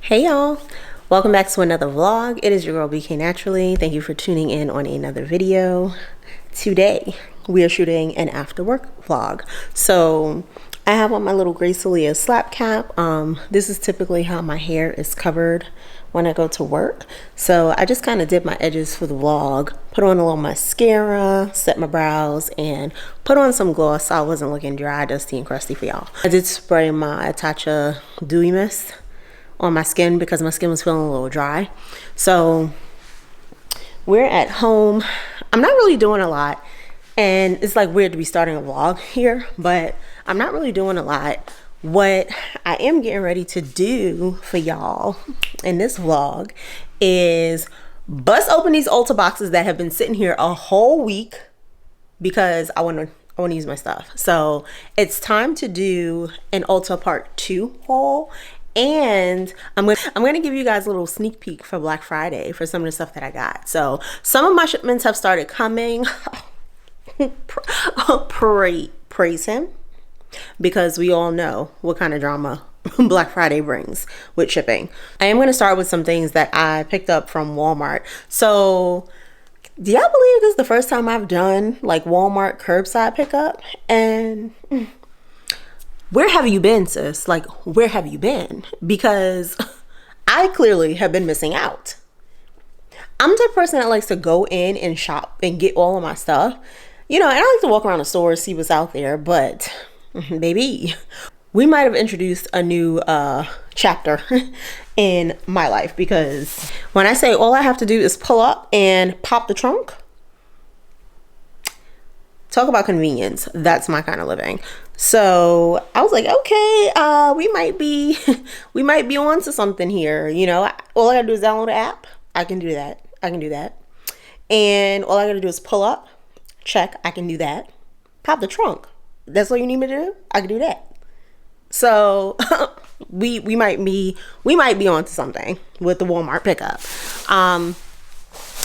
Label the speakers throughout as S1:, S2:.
S1: Hey y'all, welcome back to another vlog. It is your girl BK Naturally. Thank you for tuning in on another video. Today we are shooting an after work vlog. So I have on my little Gracelia slap cap. This is typically how my hair is covered when I go to work. So I just kind of did my edges for the vlog, put on a little mascara, set my brows, and put on some gloss so I wasn't looking dry, dusty, and crusty for y'all. I did spray my Tatcha Dewy Mist on my skin because my skin was feeling a little dry. So we're at home. I'm not really doing a lot, and it's like weird to be starting a vlog here, but I'm not really doing a lot. What I am getting ready to do for y'all in this vlog is bust open these Ulta boxes that have been sitting here a whole week because I want to use my stuff. So it's time to do an Ulta part 2 haul. And I'm gonna give you guys a little sneak peek for Black Friday for some of the stuff that I got. So some of my shipments have started coming. Praise him, because we all know what kind of drama Black Friday brings with shipping. I am gonna start with some things that I picked up from Walmart. So do y'all believe this is the first time I've done like Walmart curbside pickup? And where have you been, sis? Like, where have you been? Because I clearly have been missing out. I'm the type of person that likes to go in and shop and get all of my stuff. You know, and I like to walk around the store, see what's out there, but baby, we might have introduced a new chapter in my life, because when I say all I have to do is pull up and pop the trunk, talk about convenience. That's my kind of living. So I was like, okay, we might be on to something here. You know, all I gotta do is download the app. I can do that. And all I gotta do is pull up, check. I can do that. Pop the trunk. That's all you need me to do. I can do that. So we might be on to something with the Walmart pickup.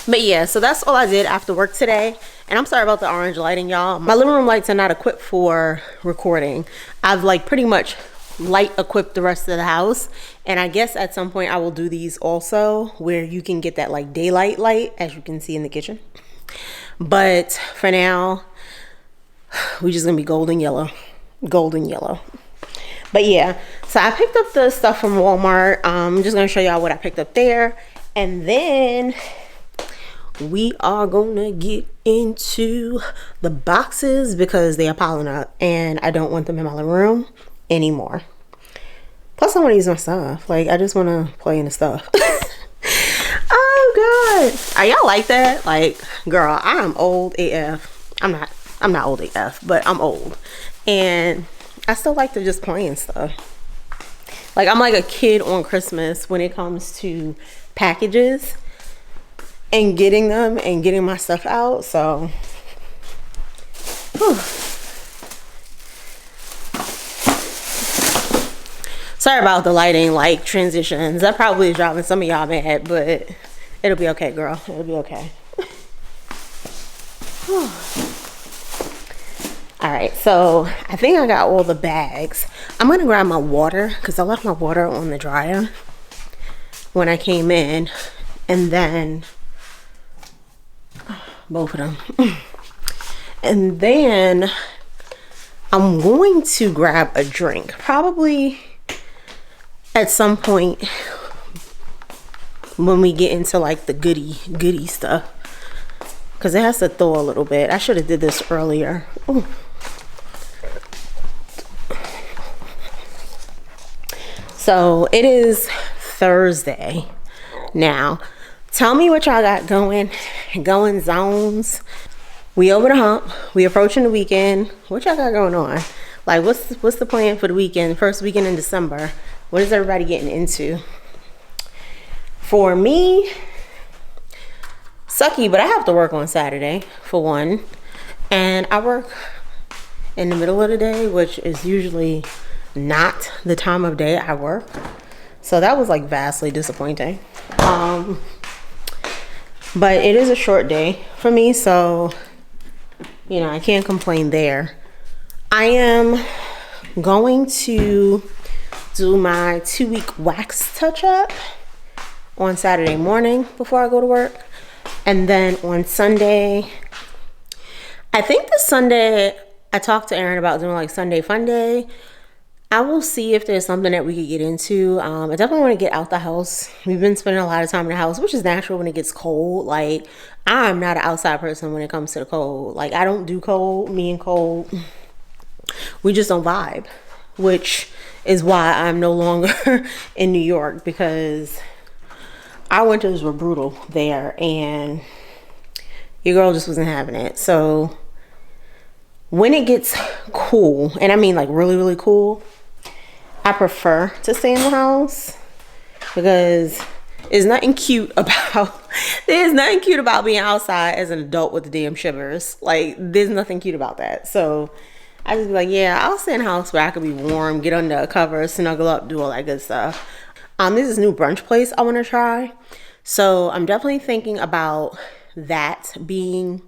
S1: But yeah, so that's all I did after work today. And I'm sorry about the orange lighting, y'all. My living room lights are not equipped for recording. I've like pretty much light equipped the rest of the house. And I guess at some point I will do these also, where you can get that like daylight light, as you can see in the kitchen. But for now, we just gonna be golden yellow. But yeah, so I picked up the stuff from Walmart. I'm just gonna show y'all what I picked up there. And then we are gonna get into the boxes because they are piling up and I don't want them in my living room anymore. Plus I want to use my stuff. Like, I just want to play in the stuff. Oh god, are y'all like that? Like, girl, I'm old AF. I'm not old AF, but I'm old, and I still like to just play in stuff. Like, I'm like a kid on Christmas when it comes to packages and getting them and getting my stuff out. So whew. Sorry about the lighting, like transitions. That probably is driving some of y'all mad, but it'll be okay, girl. It'll be okay. All right, so I think I got all the bags. I'm gonna grab my water because I left my water on the dryer when I came in, and then both of them. And then I'm going to grab a drink, probably at some point when we get into like the goody stuff, because it has to thaw a little bit. I should have did this earlier. Ooh. So it is Thursday now. Tell me what y'all got going zones. We over the hump. We approaching the weekend. What y'all got going on? Like, what's the plan for the weekend? First weekend in December. What is everybody getting into? For me, sucky, but I have to work on Saturday for one. And I work in the middle of the day, which is usually not the time of day I work. So that was like vastly disappointing. But it is a short day for me, so you know, I can't complain there. I am going to do my 2-week wax touch-up on Saturday morning before I go to work. And then on Sunday, I think this Sunday, I talked to Aaron about doing like Sunday fun day. I will see if there's something that we could get into. I definitely want to get out the house. We've been spending a lot of time in the house, which is natural when it gets cold. Like, I'm not an outside person when it comes to the cold. Like, I don't do cold. Me and cold, we just don't vibe, which is why I'm no longer in New York, because our winters were brutal there and your girl just wasn't having it. So when it gets cool, and I mean like really, really cool, I prefer to stay in the house, because there's nothing cute about being outside as an adult with the damn shivers. Like, there's nothing cute about that. So I just be like, yeah, I'll stay in the house where I can be warm, get under a cover, snuggle up, do all that good stuff. There's this new brunch place I want to try. So I'm definitely thinking about that being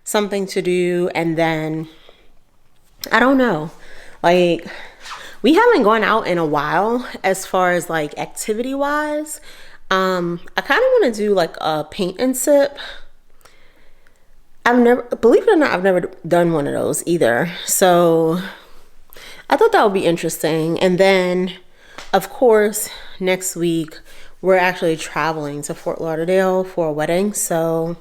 S1: something to do. And then, I don't know, like, we haven't gone out in a while as far as like activity wise. I kind of want to do like a paint and sip. Believe it or not, I've never done one of those either. So I thought that would be interesting. And then, of course, next week, we're actually traveling to Fort Lauderdale for a wedding. So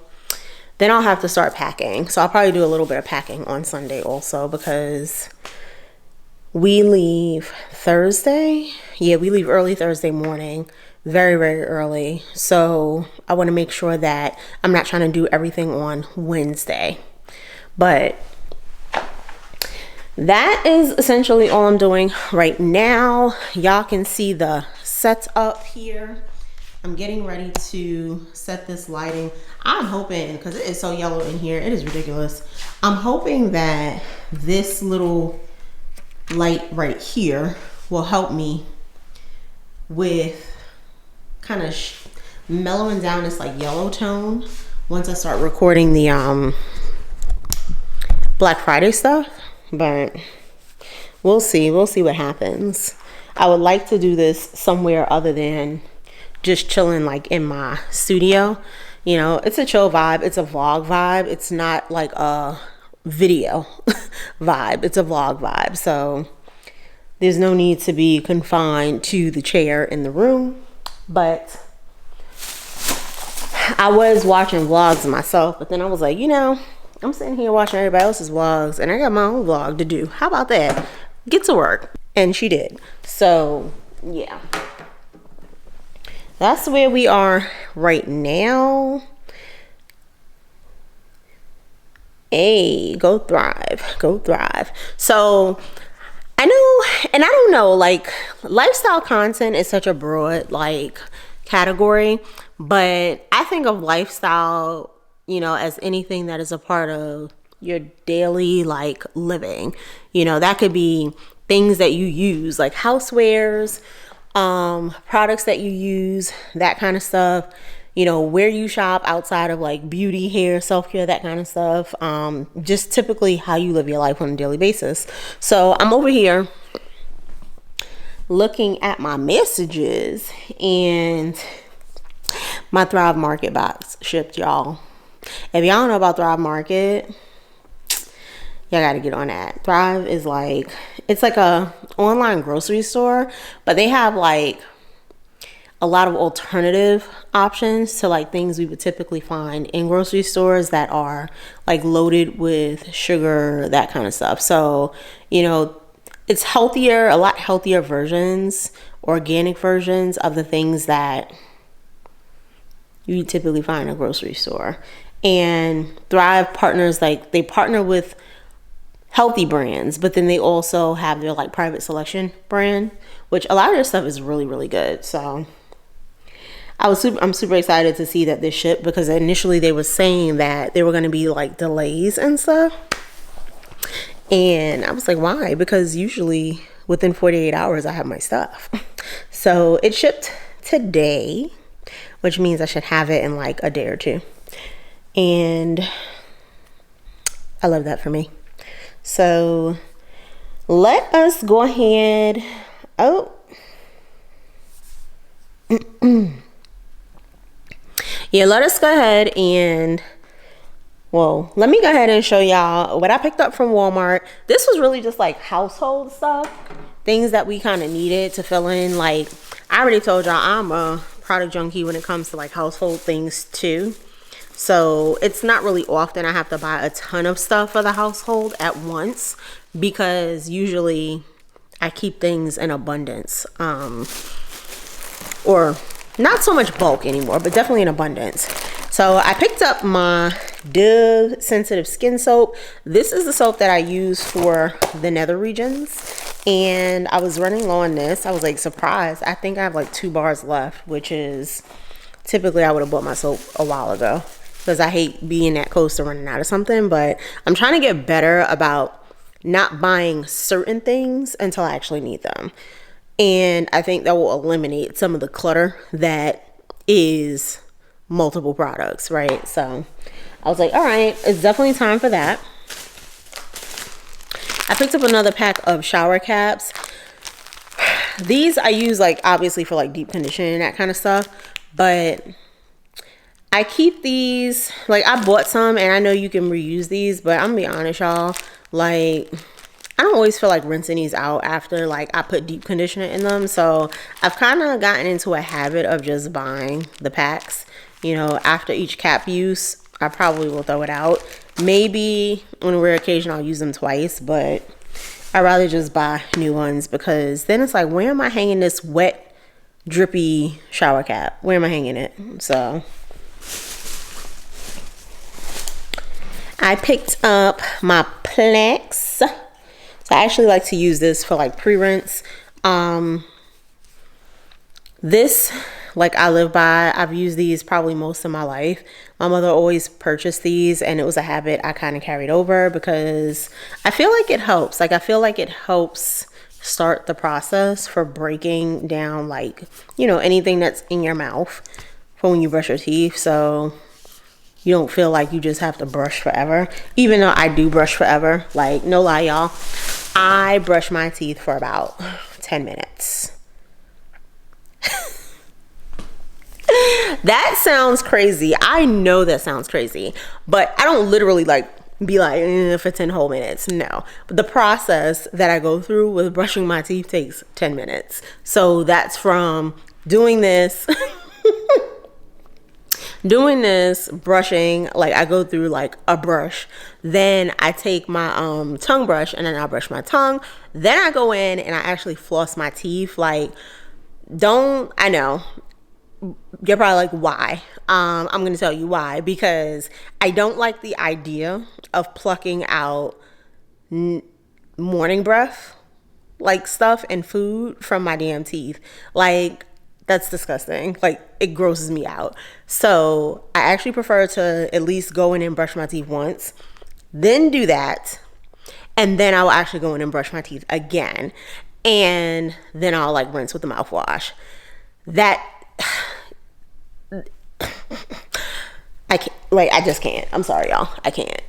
S1: then I'll have to start packing. So I'll probably do a little bit of packing on Sunday also, because we leave Thursday. Yeah, we leave early Thursday morning. Very, very early. So I want to make sure that I'm not trying to do everything on Wednesday. But that is essentially all I'm doing right now. Y'all can see the setup here. I'm getting ready to set this lighting. I'm hoping, because it is so yellow in here, it is ridiculous. I'm hoping that this little light right here will help me with kind of mellowing down this like yellow tone once I start recording the Black Friday stuff. But we'll see what happens. I would like to do this somewhere other than just chilling like in my studio. You know, it's a chill vibe, it's a vlog vibe, it's not like a video vibe, it's a vlog vibe. So there's no need to be confined to the chair in the room. But I was watching vlogs myself, but then I was like, you know, I'm sitting here watching everybody else's vlogs and I got my own vlog to do. How about that? Get to work. And she did. So yeah, that's where we are right now. Hey, go thrive, go thrive. So I know, and I don't know, like, lifestyle content is such a broad like category, but I think of lifestyle, you know, as anything that is a part of your daily like living. You know, that could be things that you use, like housewares, products that you use, that kind of stuff. You know, where you shop outside of like beauty, hair, self-care, that kind of stuff. Just typically how you live your life on a daily basis. So I'm over here looking at my messages and my Thrive Market box shipped, y'all. If y'all don't know about Thrive Market, y'all gotta get on that. Thrive is like, it's like a online grocery store, but they have like a lot of alternative options to like things we would typically find in grocery stores that are like loaded with sugar, that kind of stuff. So, you know, it's healthier, a lot healthier versions, organic versions of the things that you typically find in a grocery store. And Thrive partners, like they partner with healthy brands, but then they also have their like private selection brand, which a lot of their stuff is really, really good. So I'm super excited to see that this shipped, because initially they were saying that there were going to be like delays and stuff. And I was like, why? Because usually within 48 hours I have my stuff. So it shipped today, which means I should have it in like a day or two. And I love that for me. So let us go ahead. Oh, Yeah, let us go ahead and, well, let me go ahead and show y'all what I picked up from Walmart. This was really just like household stuff, things that we kind of needed to fill in. Like, I already told y'all I'm a product junkie when it comes to like household things too. So it's not really often I have to buy a ton of stuff for the household at once, because usually I keep things in abundance, or not so much bulk anymore, but definitely in abundance. So I picked up my Dove sensitive skin soap. This is the soap that I use for the nether regions, and I was running low on this. I was like surprised. I think I have like 2 bars left, which is typically I would have bought my soap a while ago, because I hate being that close to running out of something. But I'm trying to get better about not buying certain things until I actually need them. And I think that will eliminate some of the clutter that is multiple products, right? So I was like, all right, it's definitely time for that. I picked up another pack of shower caps. These I use like obviously for like deep conditioning and that kind of stuff, but I keep these, like I bought some and I know you can reuse these, but I'm gonna be honest, y'all, like I don't always feel like rinsing these out after like I put deep conditioner in them. So I've kind of gotten into a habit of just buying the packs. You know, after each cap use, I probably will throw it out. Maybe on a rare occasion I'll use them twice, but I'd rather just buy new ones, because then it's like, where am I hanging this wet, drippy shower cap? Where am I hanging it? So I picked up my Plex. So I actually like to use this for like pre-rinse. This, like I live by, I've used these probably most of my life. My mother always purchased these, and it was a habit I kind of carried over, because I feel like it helps. Like I feel like it helps start the process for breaking down, like, you know, anything that's in your mouth for when you brush your teeth. So you don't feel like you just have to brush forever. Even though I do brush forever, like no lie, y'all, I brush my teeth for about 10 minutes. That sounds crazy. I know that sounds crazy, but I don't literally like be like for 10 whole minutes. No, but the process that I go through with brushing my teeth takes 10 minutes. So that's from doing this brushing, like I go through like a brush, then I take my tongue brush and then I brush my tongue, then I go in and I actually floss my teeth. Like, I know you're probably like, why? I'm gonna tell you why. Because I don't like the idea of plucking out morning breath like stuff and food from my damn teeth. Like, that's disgusting. Like, it grosses me out. So I actually prefer to at least go in and brush my teeth once, then do that, and then I'll actually go in and brush my teeth again, and then I'll like rinse with the mouthwash. That I can't, like, I just can't. I'm sorry, y'all. I can't.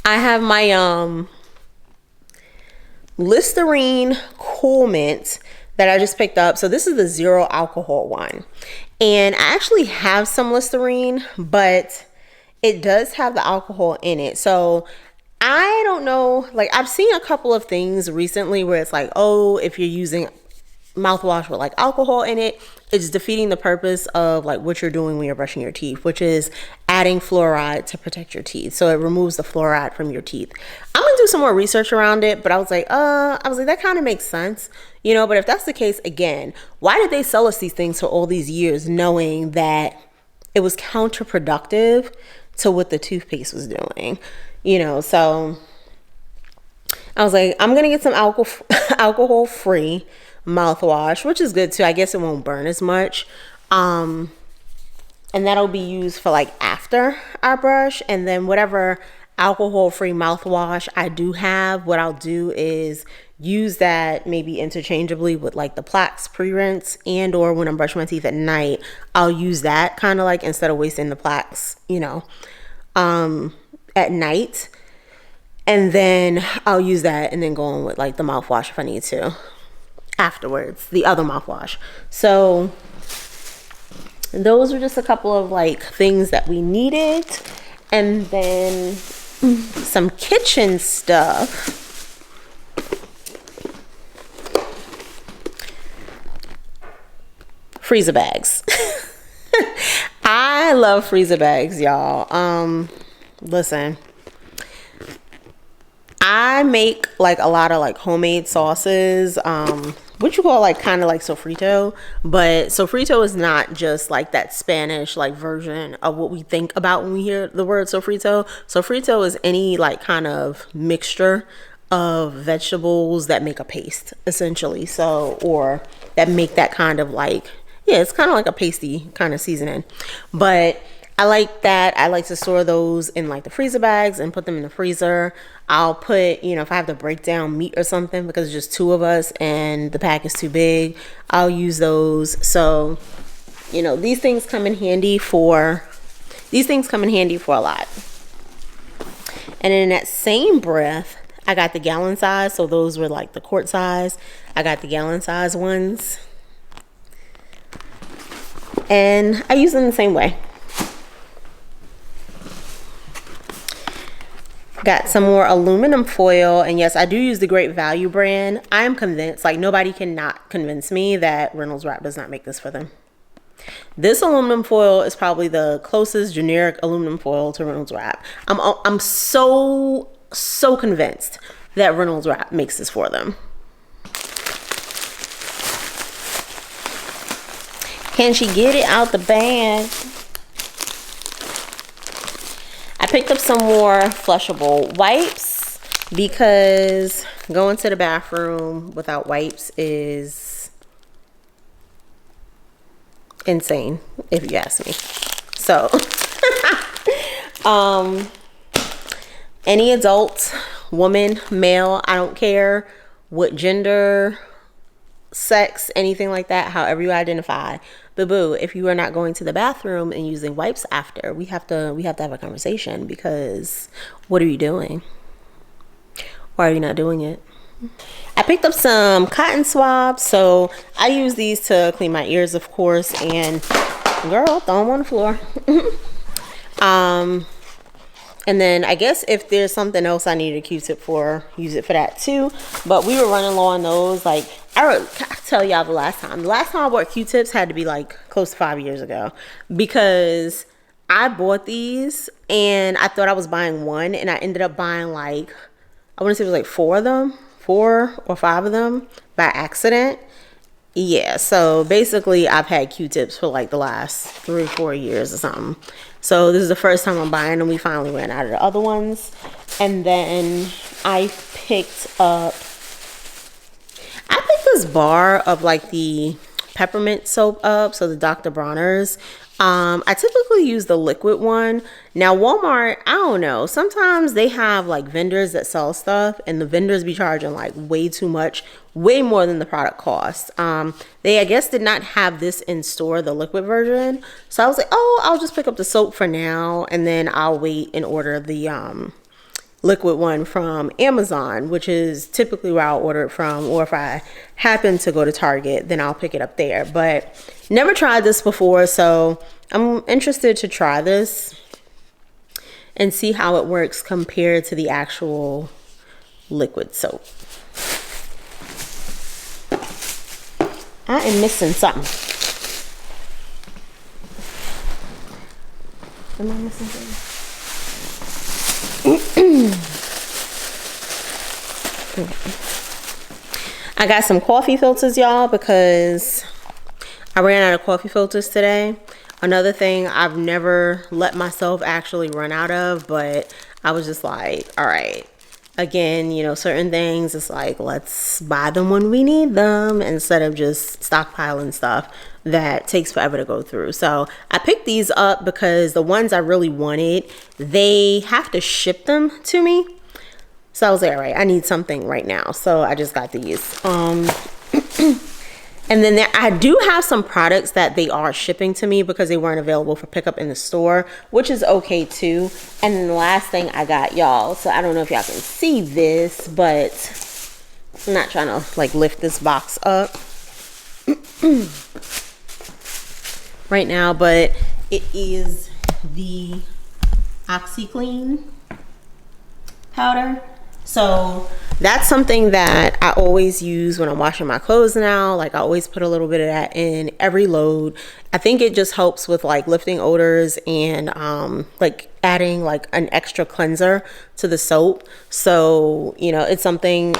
S1: I have my Listerine Cool Mint that I just picked up. So this is the 0 alcohol one, and I actually have some Listerine, but it does have the alcohol in it. So I don't know, like I've seen a couple of things recently where it's like, oh, if you're using mouthwash with like alcohol in it, it's defeating the purpose of like what you're doing when you're brushing your teeth, which is adding fluoride to protect your teeth. So it removes the fluoride from your teeth. I'm gonna do some more research around it, but I was like that kind of makes sense, you know. But if that's the case, again, why did they sell us these things for all these years knowing that it was counterproductive to what the toothpaste was doing, you know? So I was like, I'm gonna get some alcohol free mouthwash, which is good too. I guess it won't burn as much, and that'll be used for like after I brush. And then whatever alcohol free mouthwash I do have, what I'll do is use that maybe interchangeably with like the Plaques pre-rinse, and or when I'm brushing my teeth at night, I'll use that kind of like, instead of wasting the Plaques, you know, at night, and then I'll use that and then go on with like the mouthwash if I need to. afterwards, the other mouthwash. So those were just a couple of like things that we needed. And then some kitchen stuff. Freezer bags. I love freezer bags, y'all. Listen, I make like a lot of like homemade sauces, what you call like kind of like sofrito, but sofrito is not just like that Spanish like version of what we think about when we hear the word sofrito. Sofrito is any like kind of mixture of vegetables that make a paste, essentially. So, or that make that kind of like, yeah, it's kind of like a pasty kind of seasoning. But I like that. I like to store those in like the freezer bags and put them in the freezer. I'll put, you know, if I have to break down meat or something because it's just 2 of us and the pack is too big, I'll use those. So, you know, these things come in handy for a lot. And in that same breath, I got the gallon size. So those were like the quart size. I got the gallon size ones. And I use them the same way. Got some more aluminum foil, and yes, I do use the Great Value brand. I am convinced, like nobody cannot convince me that Reynolds Wrap does not make this for them. This aluminum foil is probably the closest generic aluminum foil to Reynolds Wrap. I'm so convinced that Reynolds Wrap makes this for them. Can she get it out the bag? I picked up some more flushable wipes because going to the bathroom without wipes is insane, if you ask me. So, any adult, woman, male, I don't care what gender, sex, anything like that, however you identify. But boo, if you are not going to the bathroom and using wipes after, we have to have a conversation, because what are you doing? Why are you not doing it? I picked up some cotton swabs, so I use these to clean my ears, of course, and girl, throw them on the floor. And then I guess if there's something else I need a Q-tip for, use it for that too. But we were running low on those. Like, I tell y'all the last time I bought Q-tips had to be like close to 5 years ago, because I bought these and I thought I was buying one, and I ended up buying like, I want to say it was like 4 or 5 of them by accident. Yeah, so basically I've had Q-tips for like the last 3 or 4 years or something. So this is the first time I'm buying them. We finally ran out of the other ones. And then I picked this bar of like the peppermint soap up, so the Dr. Bronner's. I typically use the liquid one. Now Walmart, I don't know, sometimes they have like vendors that sell stuff, and the vendors be charging like way too much, way more than the product costs. They, I guess, did not have this in store, the liquid version. So I was like, oh, I'll just pick up the soap for now, and then I'll wait and order the liquid one from Amazon, which is typically where I'll order it from, or if I happen to go to Target, then I'll pick it up there. But never tried this before, so I'm interested to try this and see how it works compared to the actual liquid soap. I am missing something. Am I missing something? I got some coffee filters, y'all, because I ran out of coffee filters today. Another thing I've never let myself actually run out of, but I was just like, all right, again, you know, certain things, it's like, let's buy them when we need them instead of just stockpiling stuff that takes forever to go through. So I picked these up because the ones I really wanted, they have to ship them to me. So I was like, all right, I need something right now. So I just got these. And then I do have some products that they are shipping to me because they weren't available for pickup in the store, which is okay too. And then the last thing I got, y'all, so I don't know if y'all can see this, but I'm not trying to like lift this box up right now, but it is the Oxiclean Powder. So that's something that I always use when I'm washing my clothes now. Like I always put a little bit of that in every load. I think it just helps with like lifting odors and like adding like an extra cleanser to the soap. So, you know, it's something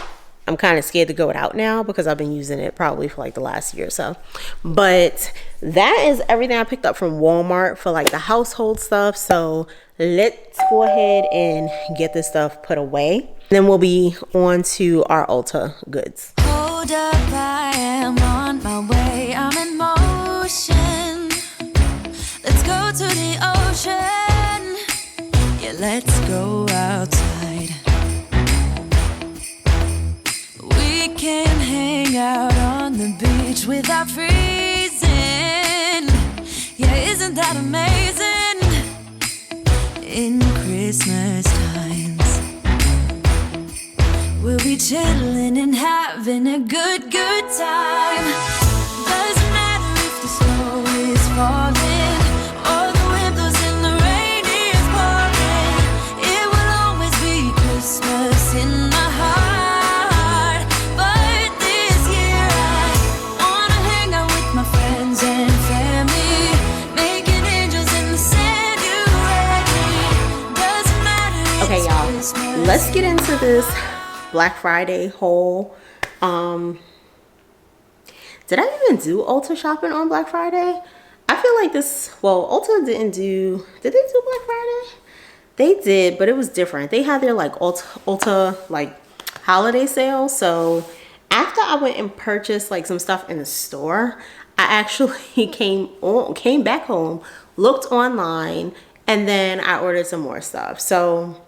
S1: I'm kind of scared to go out now because I've been using it probably for like the last year or so. But that is everything I picked up from Walmart for like the household stuff. So let's go ahead and get this stuff put away. Then we'll be on to our Ulta goods.
S2: Hold up, I am on my way. I'm in motion. Let's go to the ocean. Yeah, let's go outside. We can hang out on the beach without freezing. Yeah, isn't that amazing? In Christmas times, we'll be chilling and having a good time. Doesn't matter if the snow is falling or the wind blows and the rain is pouring. It will always be Christmas in my heart. But this year I wanna hang out with my friends and family, making angels in the sand. You ready? Doesn't matter.
S1: Okay, y'all, let's get into this Black Friday haul. Did I even do Ulta shopping on Black Friday? I feel like this, well, Ulta did they do Black Friday? They did, but it was different. They had their like Ulta like holiday sale. So after I went and purchased like some stuff in the store, I actually came back home, looked online, and then I ordered some more stuff. So,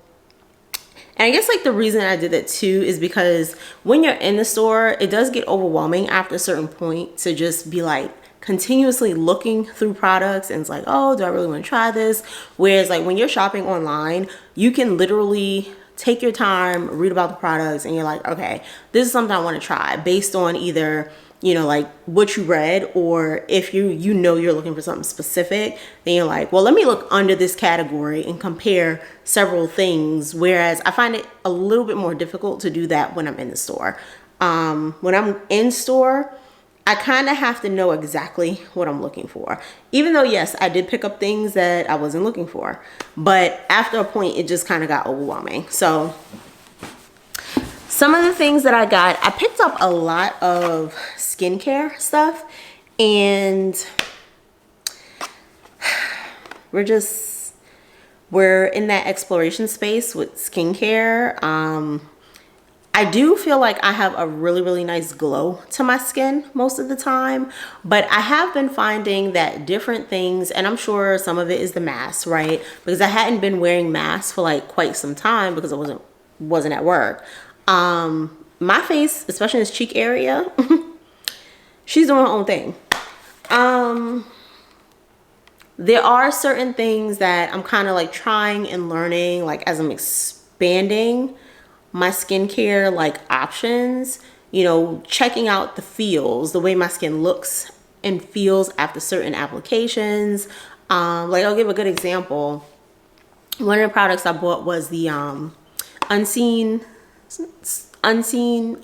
S1: and I guess like the reason I did that too is because when you're in the store, it does get overwhelming after a certain point to just be like continuously looking through products, and it's like, oh, do I really want to try this? Whereas like when you're shopping online, you can literally take your time, read about the products, and you're like, okay, this is something I want to try based on either, you know, like what you read, or if you know you're looking for something specific, then you're like, well, let me look under this category and compare several things. Whereas I find it a little bit more difficult to do that when I'm in the store. When I'm in store, I kind of have to know exactly what I'm looking for. Even though, yes, I did pick up things that I wasn't looking for, but after a point, it just kind of got overwhelming. So some of the things that I got, I picked up a lot of skincare stuff, and we're in that exploration space with skincare. I do feel like I have a really, really nice glow to my skin most of the time, but I have been finding that different things, and I'm sure some of it is the mask, right? Because I hadn't been wearing masks for like quite some time because I wasn't at work. My face, especially in this cheek area, she's doing her own thing. There are certain things that I'm kind of like trying and learning, like as I'm expanding my skincare like options, you know, checking out the feels, the way my skin looks and feels after certain applications. Like I'll give a good example. One of the products I bought was the unseen sunscreen,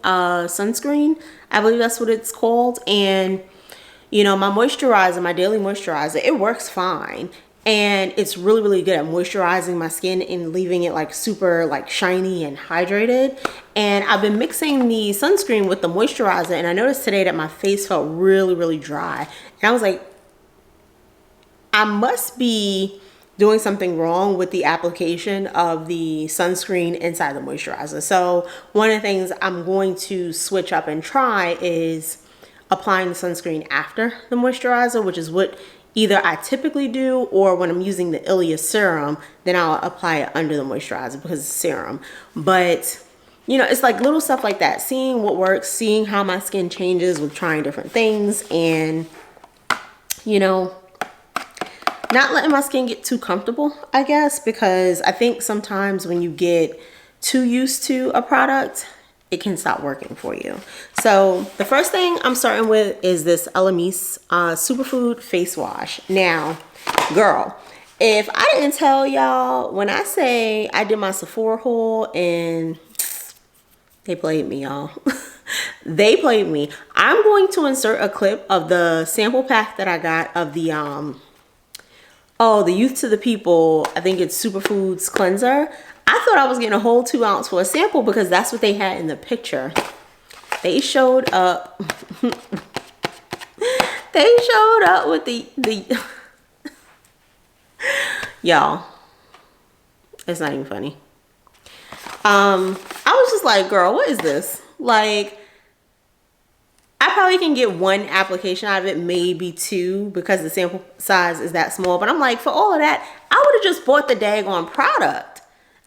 S1: I believe that's what it's called. And you know, my moisturizer, my daily moisturizer, it works fine, and it's really, really good at moisturizing my skin and leaving it like super like shiny and hydrated. And I've been mixing the sunscreen with the moisturizer, and I noticed today that my face felt really, really dry, and I was like, I must be doing something wrong with the application of the sunscreen inside the moisturizer. So one of the things I'm going to switch up and try is applying the sunscreen after the moisturizer, which is what either I typically do, or when I'm using the LOIS serum, then I'll apply it under the moisturizer because it's serum. But you know, it's like little stuff like that, seeing what works, seeing how my skin changes with trying different things, and you know, not letting my skin get too comfortable, I guess, because I think sometimes when you get too used to a product, it can stop working for you. So the first thing I'm starting with is this LOIS Superfood face wash. Now, girl, if I didn't tell y'all, when I say I did my Sephora haul and they played me, y'all. They played me. I'm going to insert a clip of the sample pack that I got of the the Youth to the People, I think it's Superfoods Cleanser. I thought I was getting a whole 2 ounce for a sample because that's what they had in the picture. They showed up. They showed up with the y'all. It's not even funny. I was just like, girl, what is this? Like, I probably can get 1 application out of it, maybe 2, because the sample size is that small. But I'm like, for all of that, I would have just bought the daggone product.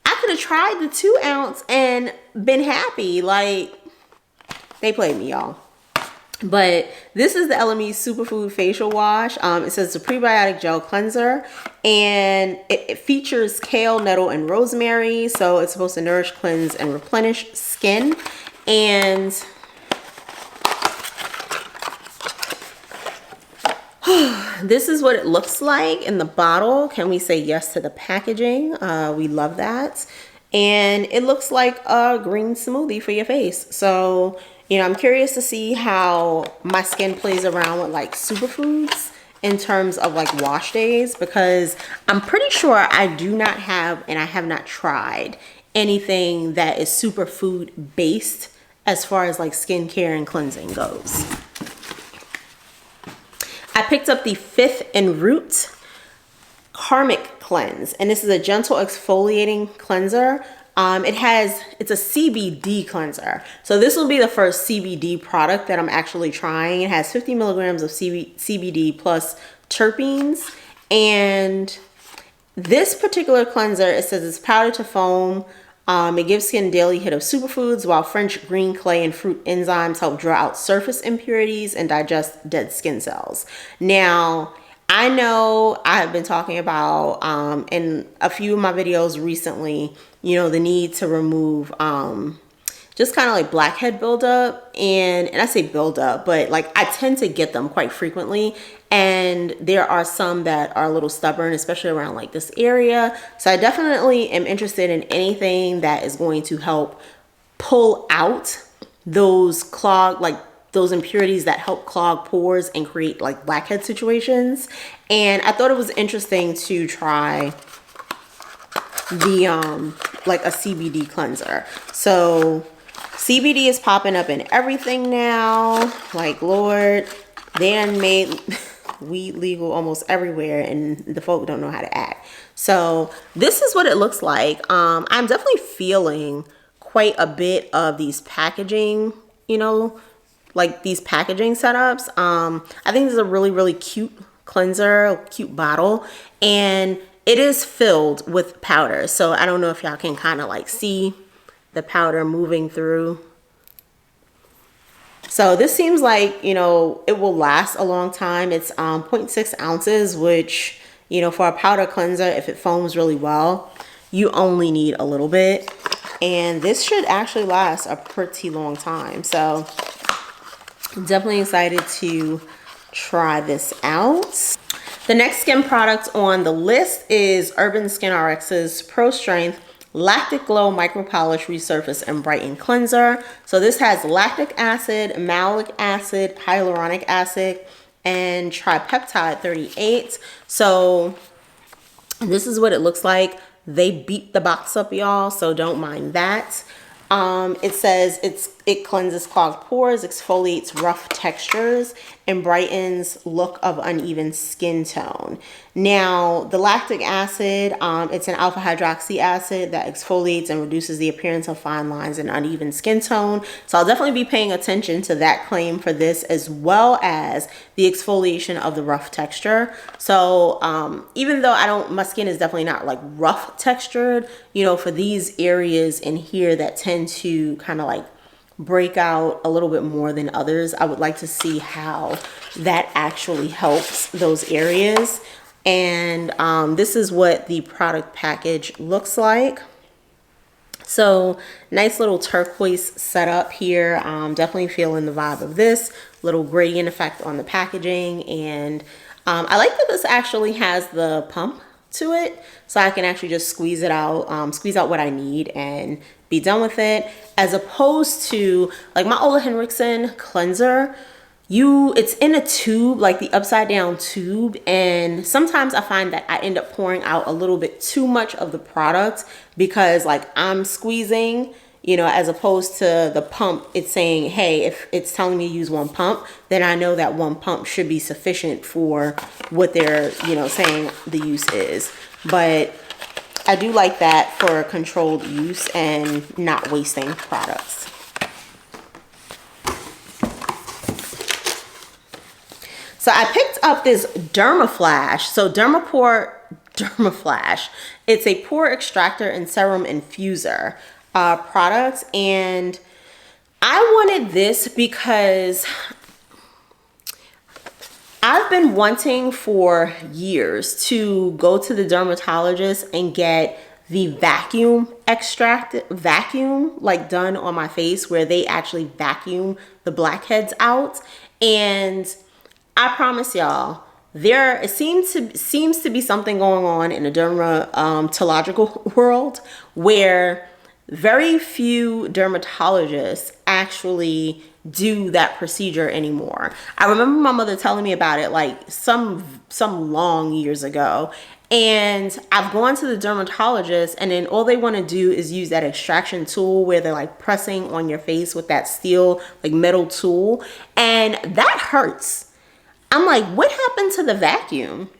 S1: I could have tried the 2 ounce and been happy. Like, they played me, y'all. But this is the LOIS Superfood Facial Wash. It says it's a prebiotic gel cleanser, and it features kale, nettle, and rosemary. So it's supposed to nourish, cleanse, and replenish skin. And this is what it looks like in the bottle. Can we say yes to the packaging? We love that. And it looks like a green smoothie for your face. So, you know, I'm curious to see how my skin plays around with like superfoods in terms of like wash days, because I'm pretty sure I do not have, and I have not tried anything that is superfood based as far as like skincare and cleansing goes. I picked up the 5th and Root Karmic Cleanse, and this is a gentle exfoliating cleanser. It's a CBD cleanser. So this will be the first CBD product that I'm actually trying. It has 50 milligrams of CBD plus terpenes. And this particular cleanser, it says it's powder to foam. It gives skin a daily hit of superfoods, while French green clay and fruit enzymes help draw out surface impurities and digest dead skin cells. Now, I know I have been talking about in a few of my videos recently, you know, the need to remove just kind of like blackhead buildup, and I say buildup, but like I tend to get them quite frequently, and there are some that are a little stubborn, especially around like this area. So I definitely am interested in anything that is going to help pull out those those impurities that help clog pores and create like blackhead situations. And I thought it was interesting to try the like a CBD cleanser. So CBD is popping up in everything now. Like, Lord, they done made weed legal almost everywhere, and the folk don't know how to act. So this is what it looks like. I'm definitely feeling quite a bit of these packaging, you know, like these packaging setups. I think this is a really, really cute cleanser, cute bottle, and it is filled with powder. So I don't know if y'all can kind of like see the powder moving through. So this seems like, you know, it will last a long time. It's 0.6 ounces, which, you know, for a powder cleanser, if it foams really well, you only need a little bit. And this should actually last a pretty long time. So I'm definitely excited to try this out. The next skin product on the list is Urban Skin RX's Pro Strength Lactic Glow Micro Polish Resurface and Brighten Cleanser. So this has lactic acid, malic acid, hyaluronic acid, and tripeptide 38. So this is what it looks like. They beat the box up, y'all, so don't mind that. It says it cleanses clogged pores, exfoliates rough textures, and brightens look of uneven skin tone. Now, the lactic acid, it's an alpha hydroxy acid that exfoliates and reduces the appearance of fine lines and uneven skin tone. So I'll definitely be paying attention to that claim for this, as well as the exfoliation of the rough texture. So even though my skin is definitely not like rough textured, you know, for these areas in here that tend to kind of like break out a little bit more than others, I would like to see how that actually helps those areas. And this is what the product package looks like. So nice little turquoise setup here. Definitely feeling the vibe of this little gradient effect on the packaging. And I like that this actually has the pump to it, so I can actually just squeeze it out, squeeze out what I need and be done with it, as opposed to like my Ole Henriksen cleanser. It's in a tube, like the upside down tube, and sometimes I find that I end up pouring out a little bit too much of the product because like I'm squeezing, you know, as opposed to the pump. It's saying, hey, if it's telling me to use one pump, then I know that one pump should be sufficient for what they're, you know, saying the use is. But I do like that for controlled use and not wasting products. So I picked up this Dermaflash. So Dermaflash. It's a pore extractor and serum infuser product. And I wanted this because I've been wanting for years to go to the dermatologist and get the vacuum like done on my face, where they actually vacuum the blackheads out. And I promise y'all, it seems to be something going on in the dermatological world where very few dermatologists actually do that procedure anymore. I remember my mother telling me about it like some long years ago. And I've gone to the dermatologist, and then all they want to do is use that extraction tool where they're like pressing on your face with that steel, like metal tool. And that hurts. I'm like, what happened to the vacuum?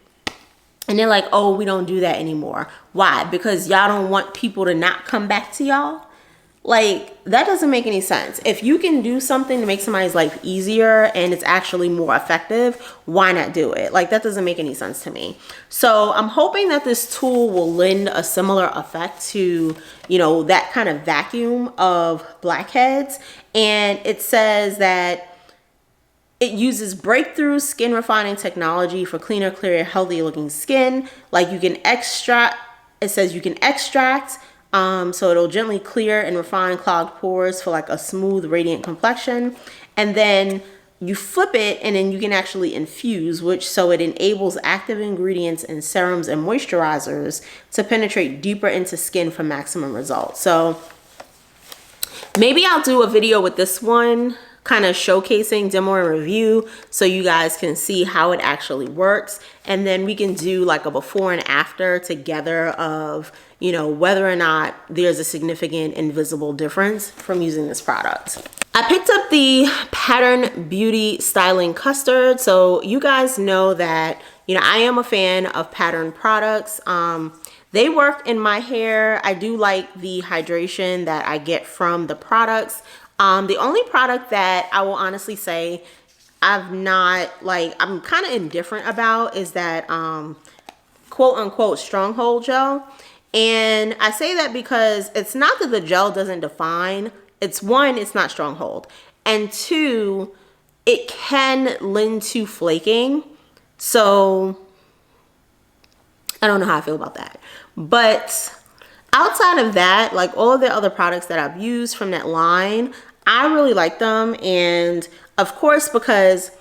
S1: And they're like, oh, we don't do that anymore. Why? Because y'all don't want people to not come back to y'all? Like, that doesn't make any sense. If you can do something to make somebody's life easier and it's actually more effective, why not do it? Like, that doesn't make any sense to me. So I'm hoping that this tool will lend a similar effect to, you know, that kind of vacuum of blackheads. And it says that it uses breakthrough skin refining technology for cleaner, clearer, healthier looking skin. Like you can extract, it says you can extract, so it'll gently clear and refine clogged pores for like a smooth, radiant complexion. And then you flip it and then you can actually infuse, so it enables active ingredients in serums and moisturizers to penetrate deeper into skin for maximum results. So maybe I'll do a video with this one, kind of showcasing, demo and review, so you guys can see how it actually works. And then we can do like a before and after together of, you know, whether or not there's a significant invisible difference from using this product. I picked up the Pattern Beauty Styling Custard. So you guys know that, you know, I am a fan of Pattern products. They work in my hair. I do like the hydration that I get from the products. The only product that I will honestly say I'm kind of indifferent about is that quote unquote stronghold gel. And I say that because it's not that the gel doesn't define. It's one, it's not stronghold. And two, it can lend to flaking. So I don't know how I feel about that. But outside of that, like all of the other products that I've used from that line, I really like them. And of course, because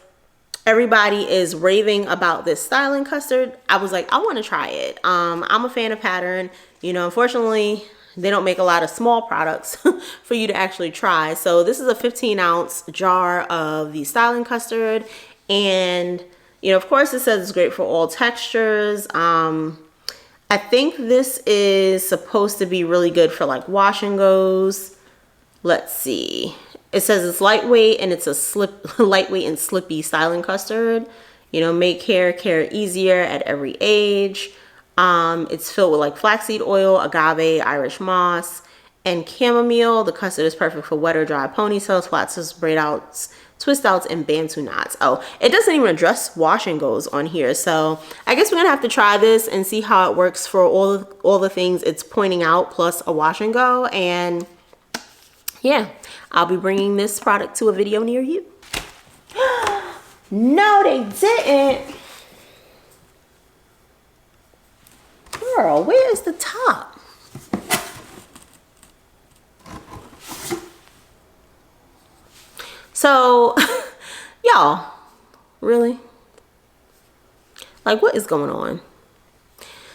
S1: everybody is raving about this styling custard, I was like, I want to try it. I'm a fan of Pattern. You know, unfortunately, they don't make a lot of small products for you to actually try. So this is a 15-ounce jar of the styling custard. And, you know, of course, it says it's great for all textures. I think this is supposed to be really good for like wash and goes. Let's see. It says it's lightweight and it's a lightweight and slippy styling custard. You know, make hair care easier at every age. It's filled with like flaxseed oil, agave, Irish moss, and chamomile. The custard is perfect for wet or dry ponytails, plaits, braid outs, twist outs, and bantu knots. Oh, it doesn't even address wash and goes on here. So I guess we're gonna have to try this and see how it works for all the things it's pointing out, plus a wash and go. And yeah, I'll be bringing this product to a video near you. No, they didn't. Girl, where's the top? So y'all, really, like, what is going on?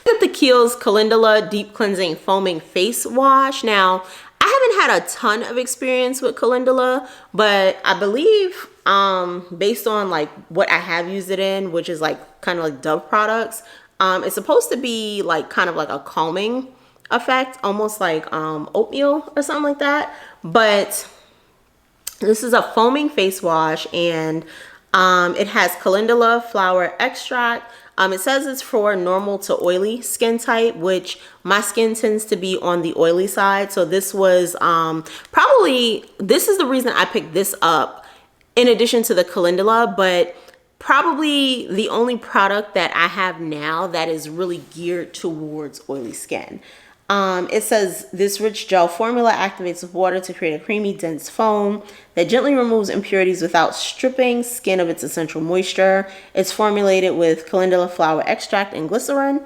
S1: Look at the Kiehl's Calendula Deep Cleansing Foaming Face Wash. Now, I haven't had a ton of experience with Calendula, but I believe based on like what I have used it in, which is like kind of like Dove products, it's supposed to be like kind of like a calming effect, almost like oatmeal or something like that. But this is a foaming face wash, and it has calendula flower extract. It says it's for normal to oily skin type, which my skin tends to be on the oily side. So this was this is the reason I picked this up in addition to the calendula, but probably the only product that I have now that is really geared towards oily skin. It says this rich gel formula activates with water to create a creamy, dense foam that gently removes impurities without stripping skin of its essential moisture. It's formulated with calendula flower extract and glycerin.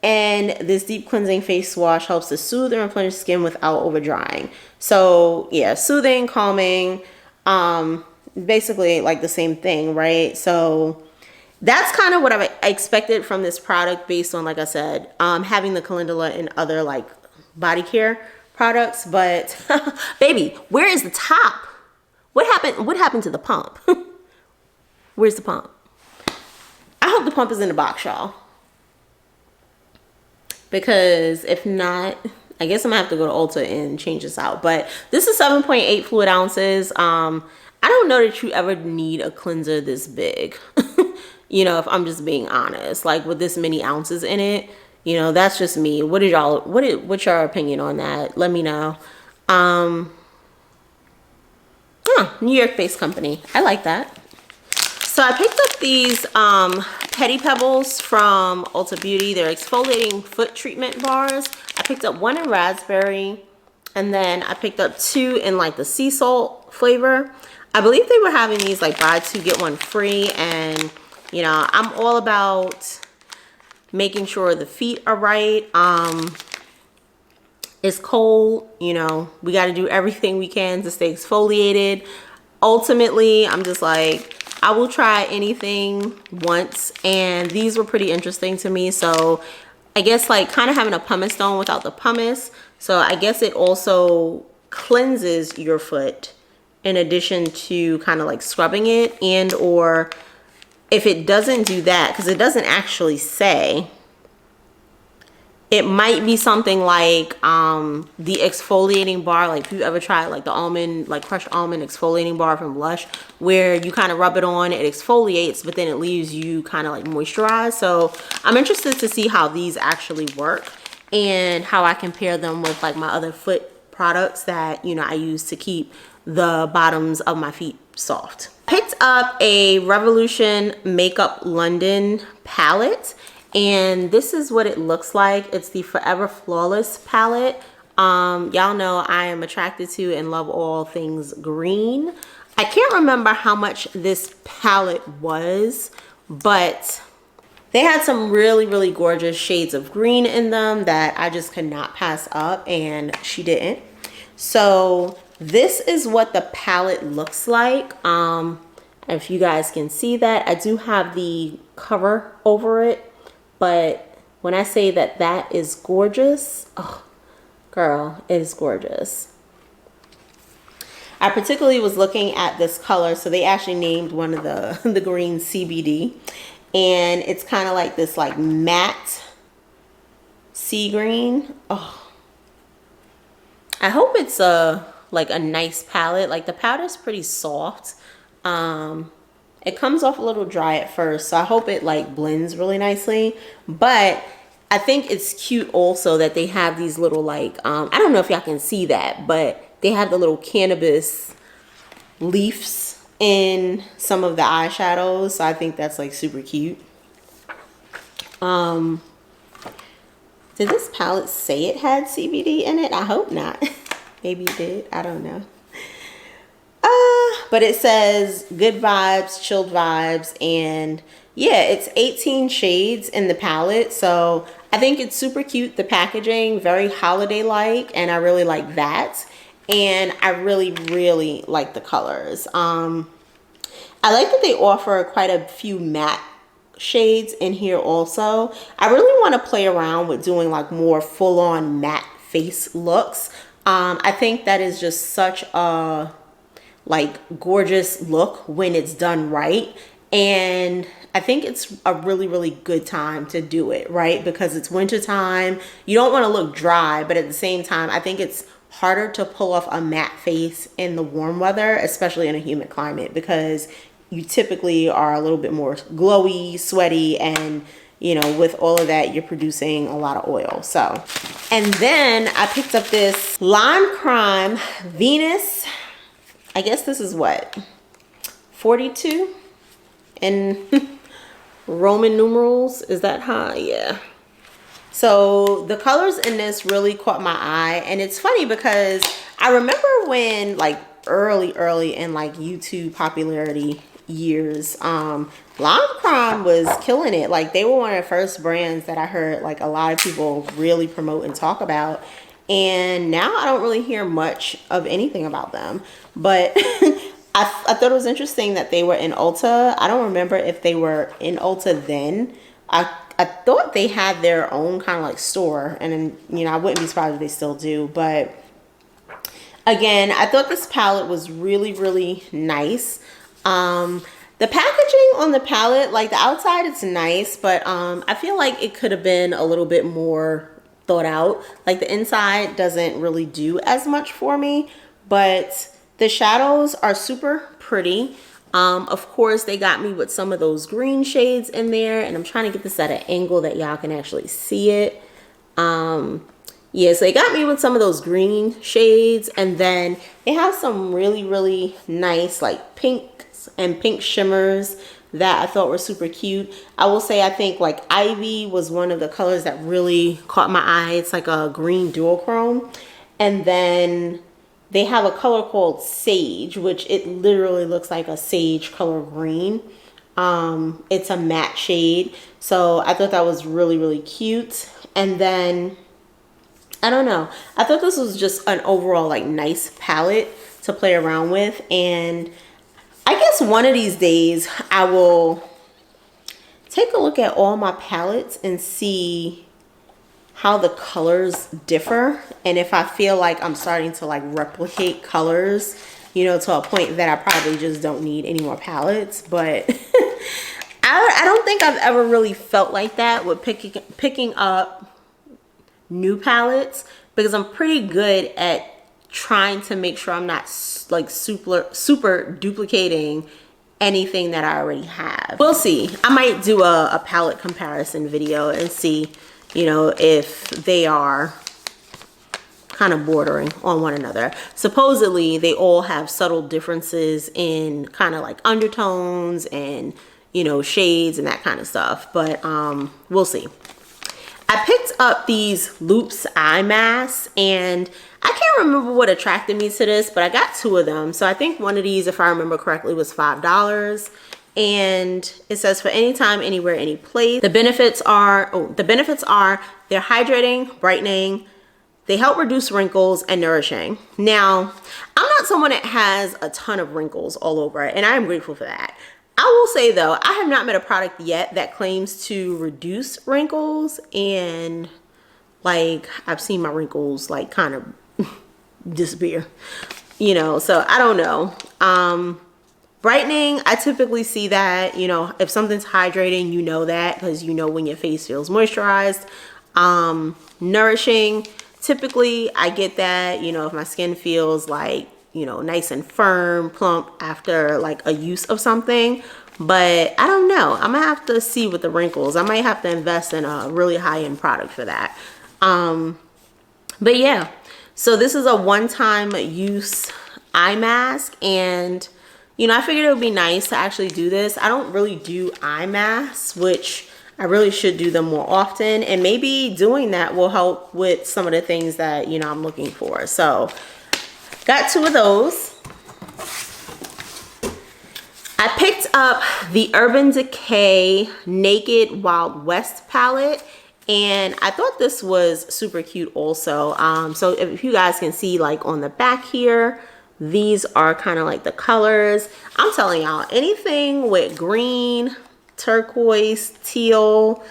S1: And this deep cleansing face wash helps to soothe and replenish skin without over drying. So yeah, soothing, calming, basically like the same thing, right? So that's kind of what I expected from this product based on, like I said, having the calendula and other like body care products. But baby, where is the top? What happened to the pump? Where's the pump? I hope the pump is in the box, y'all. Because if not, I guess I'm gonna have to go to Ulta and change this out. But this is 7.8 fluid ounces. I don't know that you ever need a cleanser this big. You know, if I'm just being honest, like with this many ounces in it, you know, that's just me. What's your opinion on that? Let me know. New York based company. I like that. So I picked up these Petty Pebbles from Ulta Beauty. They're exfoliating foot treatment bars. I picked up one in raspberry, and then I picked up two in like the sea salt flavor. I believe they were having these like buy two get one free, and you know, I'm all about making sure the feet are right. It's cold, you know, we got to do everything we can to stay exfoliated. Ultimately, I'm just like, I will try anything once, and these were pretty interesting to me. So I guess like kind of having a pumice stone without the pumice. So I guess it also cleanses your foot in addition to kind of like scrubbing it, and or if it doesn't do that, because it doesn't actually say, it might be something like the exfoliating bar. Like if you ever tried like the almond, like crushed almond exfoliating bar from Lush, where you kind of rub it on, it exfoliates, but then it leaves you kind of like moisturized. So I'm interested to see how these actually work and how I compare them with like my other foot products that, you know, I use to keep the bottoms of my feet soft. Picked up a Revolution Makeup London palette, and this is what it looks like. It's the Forever Flawless palette. Y'all know I am attracted to and love all things green. I can't remember how much this palette was, but they had some really, really gorgeous shades of green in them that I just could not pass up, and she didn't. So this is what the palette looks like. If you guys can see that, I do have the cover over it, but when I say that that is gorgeous, oh girl, it is gorgeous. I particularly was looking at this color, so they actually named one of the green CBD, and it's kind of like this like matte sea green. Oh, I hope it's like a nice palette. Like the powder's pretty soft. It comes off a little dry at first, so I hope it like blends really nicely. But I think it's cute also that they have these little like I don't know if y'all can see that, but they have the little cannabis leaves in some of the eyeshadows, so I think that's like super cute. Did this palette say it had CBD in it? I hope not. Maybe it did, I don't know. But it says good vibes, chilled vibes, and yeah, it's 18 shades in the palette. So I think it's super cute. The packaging, very holiday-like, and I really like that. and I really like the colors. I like that they offer quite a few matte shades in here also. I really want to play around with doing like more full-on matte face looks. I think that is just such a like gorgeous look when it's done right, and I think it's a really good time to do it, right? Because it's winter time. You don't want to look dry, but at the same time, I think it's harder to pull off a matte face in the warm weather, especially in a humid climate, because you typically are a little bit more glowy, sweaty, and you know, with all of that, you're producing a lot of oil. So, and then I picked up this Lime Crime Venus. I guess this is what, 42 in Roman numerals. Is that high? Yeah. So the colors in this really caught my eye, and it's funny because I remember when like early in like YouTube popularity years, Lime Crime was killing it. Like they were one of the first brands that I heard like a lot of people really promote and talk about, and now I don't really hear much of anything about them. But I thought it was interesting that they were in Ulta. I don't remember if they were in Ulta then. I thought they had their own kind of like store, and then, you know, I wouldn't be surprised if they still do. But again, I thought this palette was really nice. The packaging on the palette, like the outside, it's nice, but I feel like it could have been a little bit more thought out. Like the inside doesn't really do as much for me, but the shadows are super pretty. Of course, they got me with some of those green shades in there, and I'm trying to get this at an angle that y'all can actually see it. Yeah, so they got me with some of those green shades, and then they have some really nice like pinks and pink shimmers that I thought were super cute. I will say I think like Ivy was one of the colors that really caught my eye. It's like a green duochrome, and then they have a color called Sage, which it literally looks like a sage color green. It's a matte shade. So I thought that was really cute. And then, I don't know, I thought this was just an overall like nice palette to play around with. And I guess one of these days I will take a look at all my palettes and see how the colors differ, and if I feel like I'm starting to like replicate colors, you know, to a point that I probably just don't need any more palettes. But I don't think I've ever really felt like that with picking up new palettes, because I'm pretty good at trying to make sure I'm not like super duplicating anything that I already have. We'll see. I might do a palette comparison video and see, you know, if they are kind of bordering on one another. Supposedly they all have subtle differences in kind of like undertones and, you know, shades and that kind of stuff, but we'll see. I picked up these Loops eye masks, and I can't remember what attracted me to this, but I got 2 of them. So I think one of these, if I remember correctly, was $5. And it says for anytime, anywhere, any place. The benefits are they're hydrating, brightening, they help reduce wrinkles, and nourishing. Now, I'm not someone that has a ton of wrinkles all over, and I am grateful for that. I will say though, I have not met a product yet that claims to reduce wrinkles, and like I've seen my wrinkles like kind of disappear, you know, so I don't know. Brightening, I typically see that, you know, if something's hydrating, you know that, because you know when your face feels moisturized. Nourishing, typically I get that, you know, if my skin feels like, you know, nice and firm, plump after like a use of something. But I don't know, I'm gonna have to see with the wrinkles. I might have to invest in a really high-end product for that. But yeah, so this is a one-time use eye mask, and you know, I figured it would be nice to actually do this. I don't really do eye masks, which I really should do them more often, and maybe doing that will help with some of the things that, you know, I'm looking for. So got 2 of those. I picked up the Urban Decay Naked Wild West palette, And I thought this was super cute also. So if you guys can see, like on the back here, these are kind of like the colors. I'm telling y'all, anything with green, turquoise, teal,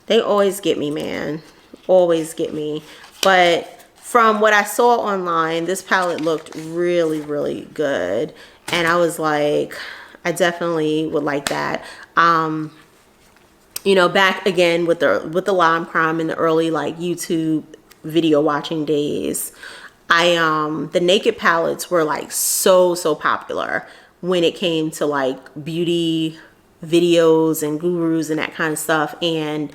S1: they always get me, man. Always get me. But from what I saw online, this palette looked really, really good. And I was like, I definitely would like that. You know, back again with the lime crime in the early like YouTube video watching days, the naked palettes were like so popular when it came to like beauty videos and gurus and that kind of stuff. And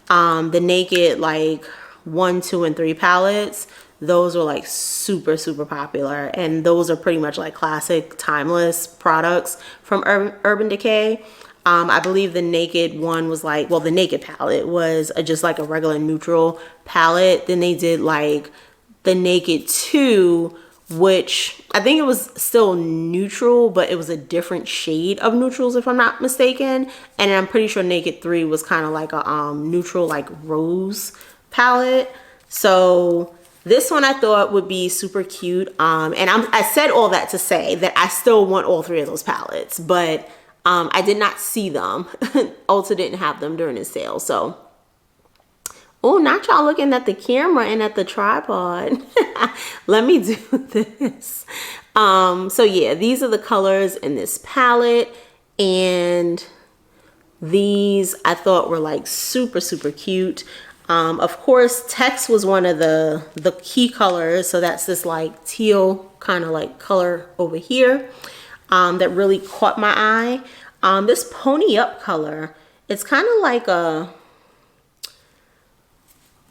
S1: the naked like 1, 2, and 3 palettes, those were like super popular, and those are pretty much like classic timeless products from Urban Decay. I believe the naked one was like, well, the naked palette was just like a regular neutral palette. Then they did like the naked 2, which I think it was still neutral, but it was a different shade of neutrals if I'm not mistaken. And I'm pretty sure naked 3 was kind of like a neutral like rose palette. So this one I thought would be super cute. And I said all that to say that I still want all 3 of those palettes, but I did not see them. Ulta didn't have them during the sale. So, oh, not y'all looking at the camera and at the tripod. Let me do this. So yeah, these are the colors in this palette, and these I thought were like super cute. Of course, text was one of the key colors. So that's this like teal kind of like color over here. That really caught my eye. This pony up color, it's kind of like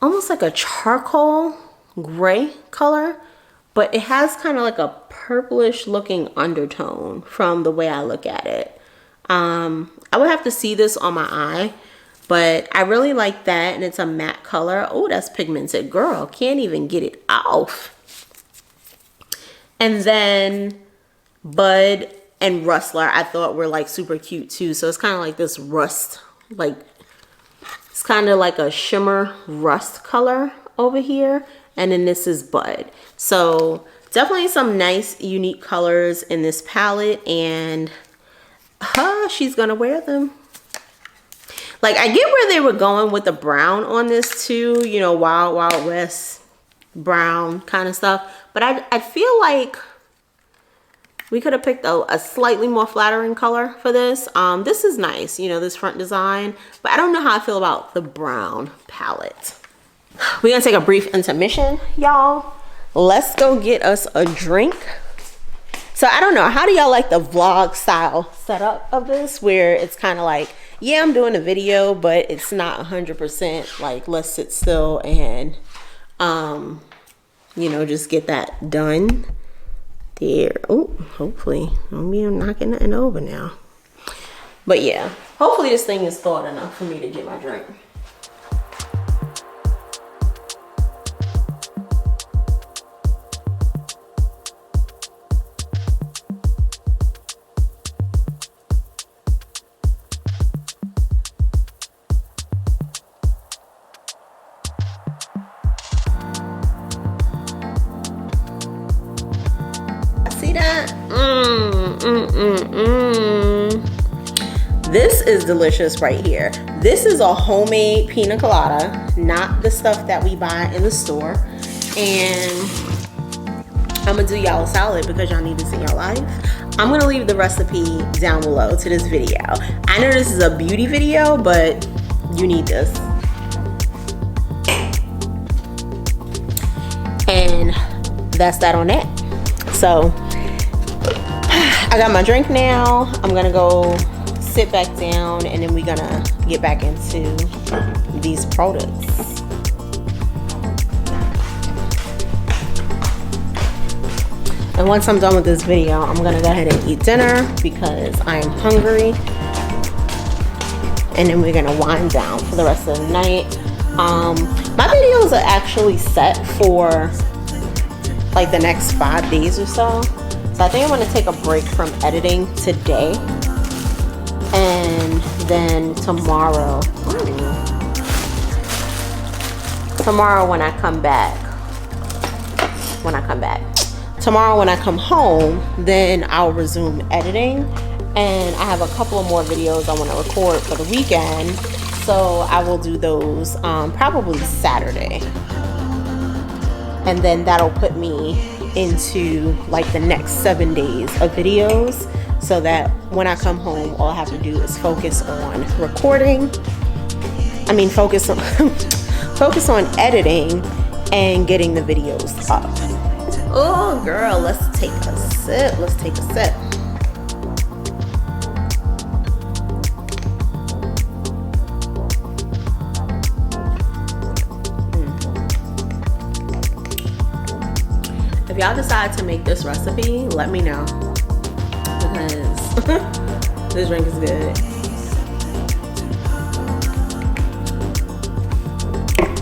S1: almost like a charcoal gray color, but it has kind of like a purplish looking undertone from the way I look at it. I would have to see this on my eye, but I really like that, and it's a matte color. Oh, that's pigmented, girl, can't even get it off. And then Bud and Rustler I thought were like super cute too. So it's kind of like this rust, like it's kind of like a shimmer rust color over here. And then this is Bud. So definitely some nice unique colors in this palette, and she's gonna wear them. Like, I get where they were going with the brown on this too, you know, Wild West brown kind of stuff, but I feel like we could have picked a slightly more flattering color for this. This is nice, you know, this front design, but I don't know how I feel about the brown palette. We're gonna take a brief intermission, y'all. Let's go get us a drink. So I don't know, how do y'all like the vlog style setup of this, where it's kind of like, yeah, I'm doing a video, but it's not 100% like, let's sit still and, you know, just get that done. There. Oh, hopefully I'm knocking nothing over now. But yeah, hopefully this thing is thawed enough for me to get my drink. This is delicious right here. This is a homemade pina colada, not the stuff that we buy in the store. And I'm gonna do y'all a salad because y'all need this in your life. I'm gonna leave the recipe down below to this video. I know this is a beauty video, but you need this. And that's that on that. So I got my drink now. I'm gonna go sit back down, and then we're gonna get back into these products. And once I'm done with this video, I'm gonna go ahead and eat dinner because I am hungry. And then we're gonna wind down for the rest of the night. My videos are actually set for like the next 5 days or so. So I think I'm gonna take a break from editing today. And then tomorrow, oh tomorrow when I come back, tomorrow when I come home, then I'll resume editing, and I have a couple of more videos I want to record for the weekend, so I will do those probably Saturday, and then that'll put me into like the next 7 days of videos, so that when I come home, all I have to do is focus on recording. I mean, focus on focus on editing and getting the videos up. Oh girl, let's take a sip. Let's take a sip. If y'all decide to make this recipe, let me know, because this drink is good.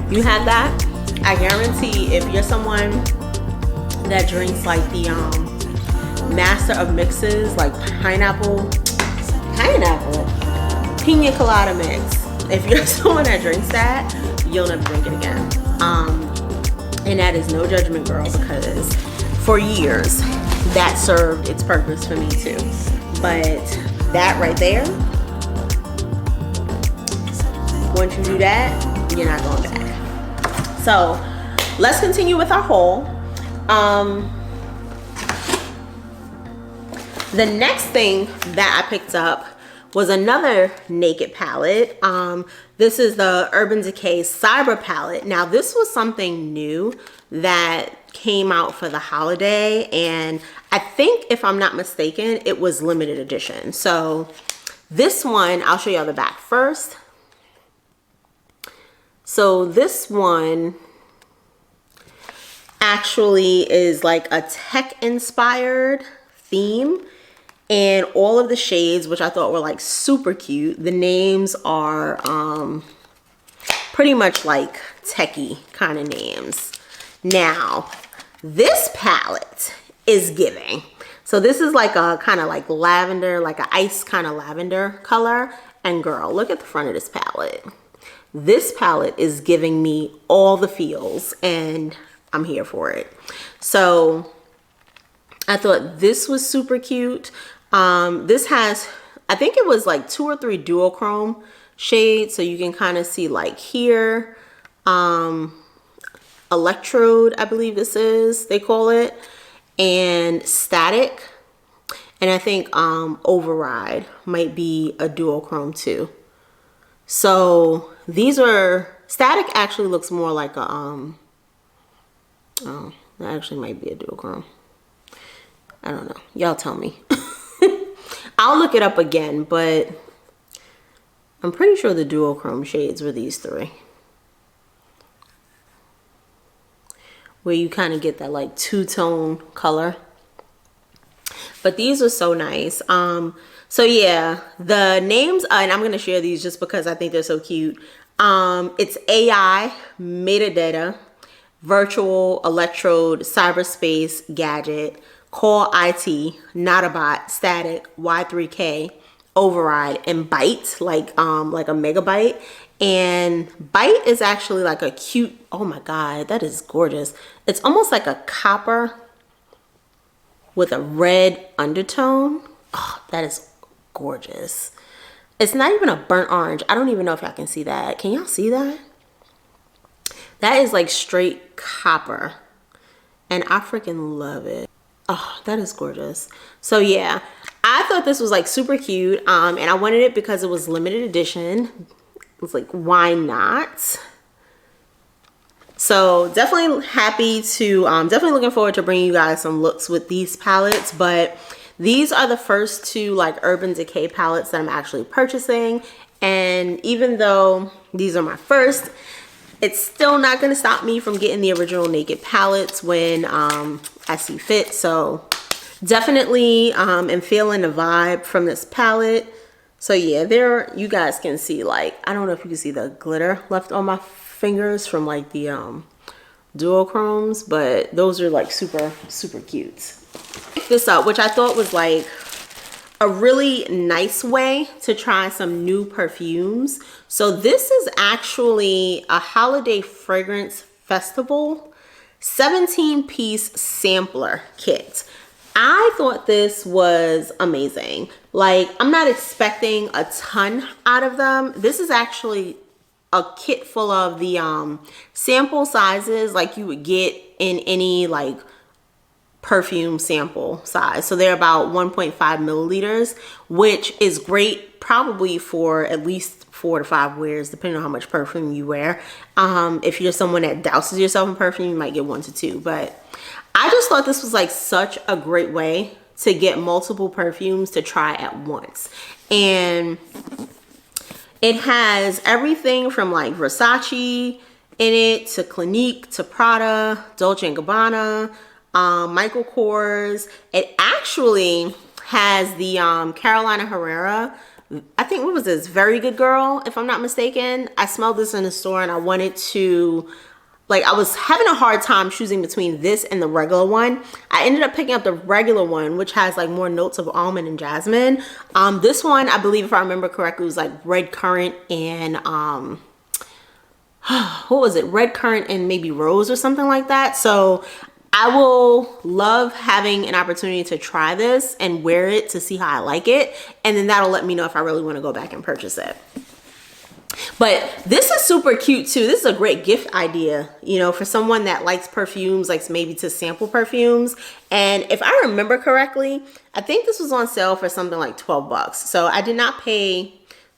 S1: You have that, I guarantee if you're someone that drinks like the master of mixes, like pineapple pina colada mix, if you're someone that drinks that, you'll never drink it again. And that is no judgment, girl, because for years that served its purpose for me too. But that right there, once you do that, you're not going back. So let's continue with our haul. The next thing that I picked up was another naked palette. This is the Urban Decay Cyber palette. Now this was something new that came out for the holiday, and I think, if I'm not mistaken, it was limited edition. So this one, I'll show y'all the back first. So this one actually is like a tech inspired theme, and all of the shades, which I thought were like super cute, the names are pretty much like techie kind of names. Now this palette is giving, so this is like a kind of like lavender, like an ice kind of lavender color, and girl, look at the front of this palette. This palette is giving me all the feels, and I'm here for it. So I thought this was super cute. This has, I think it was like 2 or 3 duochrome shades, so you can kind of see like here, electrode, I believe this is, they call it, and static, and I think override might be a duochrome too. So these are, static actually looks more like a oh, that actually might be a duochrome. I don't know, y'all tell me. I'll look it up again, but I'm pretty sure the duochrome shades were these 3, where you kind of get that like 2-tone color. But these are so nice. So yeah, the names, and I'm gonna share these just because I think they're so cute. It's AI, metadata, virtual, electrode, cyberspace, gadget, call IT, not a bot, static, Y3K, override, and bite, like a megabyte. And bite is actually like a cute, oh my god, that is gorgeous. It's almost like a copper with a red undertone. Oh, that is gorgeous. It's not even a burnt orange. I don't even know if y'all can see that. Can y'all see that? That is like straight copper, and I freaking love it. Oh, that is gorgeous. So yeah, I thought this was like super cute, and I wanted it because it was limited edition. It's like, why not? So definitely happy to, definitely looking forward to bringing you guys some looks with these palettes. But these are the first 2 like Urban Decay palettes that I'm actually purchasing, and even though these are my first, it's still not going to stop me from getting the original naked palettes when I see fit. So definitely am feeling the vibe from this palette. So yeah, there you guys can see, like, I don't know if you can see the glitter left on my fingers from like the duochromes, but those are like super cute. Picked this up, which I thought was like a really nice way to try some new perfumes. So this is actually a holiday fragrance festival 17-piece sampler kit. I thought this was amazing. Like, I'm not expecting a ton out of them. This is actually a kit full of the sample sizes like you would get in any like perfume sample size. So they're about 1.5 milliliters, which is great probably for at least 4 to 5 wears, depending on how much perfume you wear. If you're someone that douses yourself in perfume, you might get 1 to 2. But I just thought this was like such a great way to get multiple perfumes to try at once. And it has everything from like Versace in it to Clinique to Prada, Dolce & Gabbana, Michael Kors. It actually has the Carolina Herrera, I think, what was this, Very Good Girl, if I'm not mistaken. I smelled this in the store and I wanted to, like, I was having a hard time choosing between this and the regular one. I ended up picking up the regular one, which has like more notes of almond and jasmine. This one, I believe, if I remember correctly, was like red currant and what was it, red currant and maybe rose or something like that. So I will love having an opportunity to try this and wear it to see how I like it. And then that'll let me know if I really want to go back and purchase it. But this is super cute too. This is a great gift idea, you know, for someone that likes perfumes, likes maybe to sample perfumes. And if I remember correctly, I think this was on sale for something like 12 bucks. So I did not pay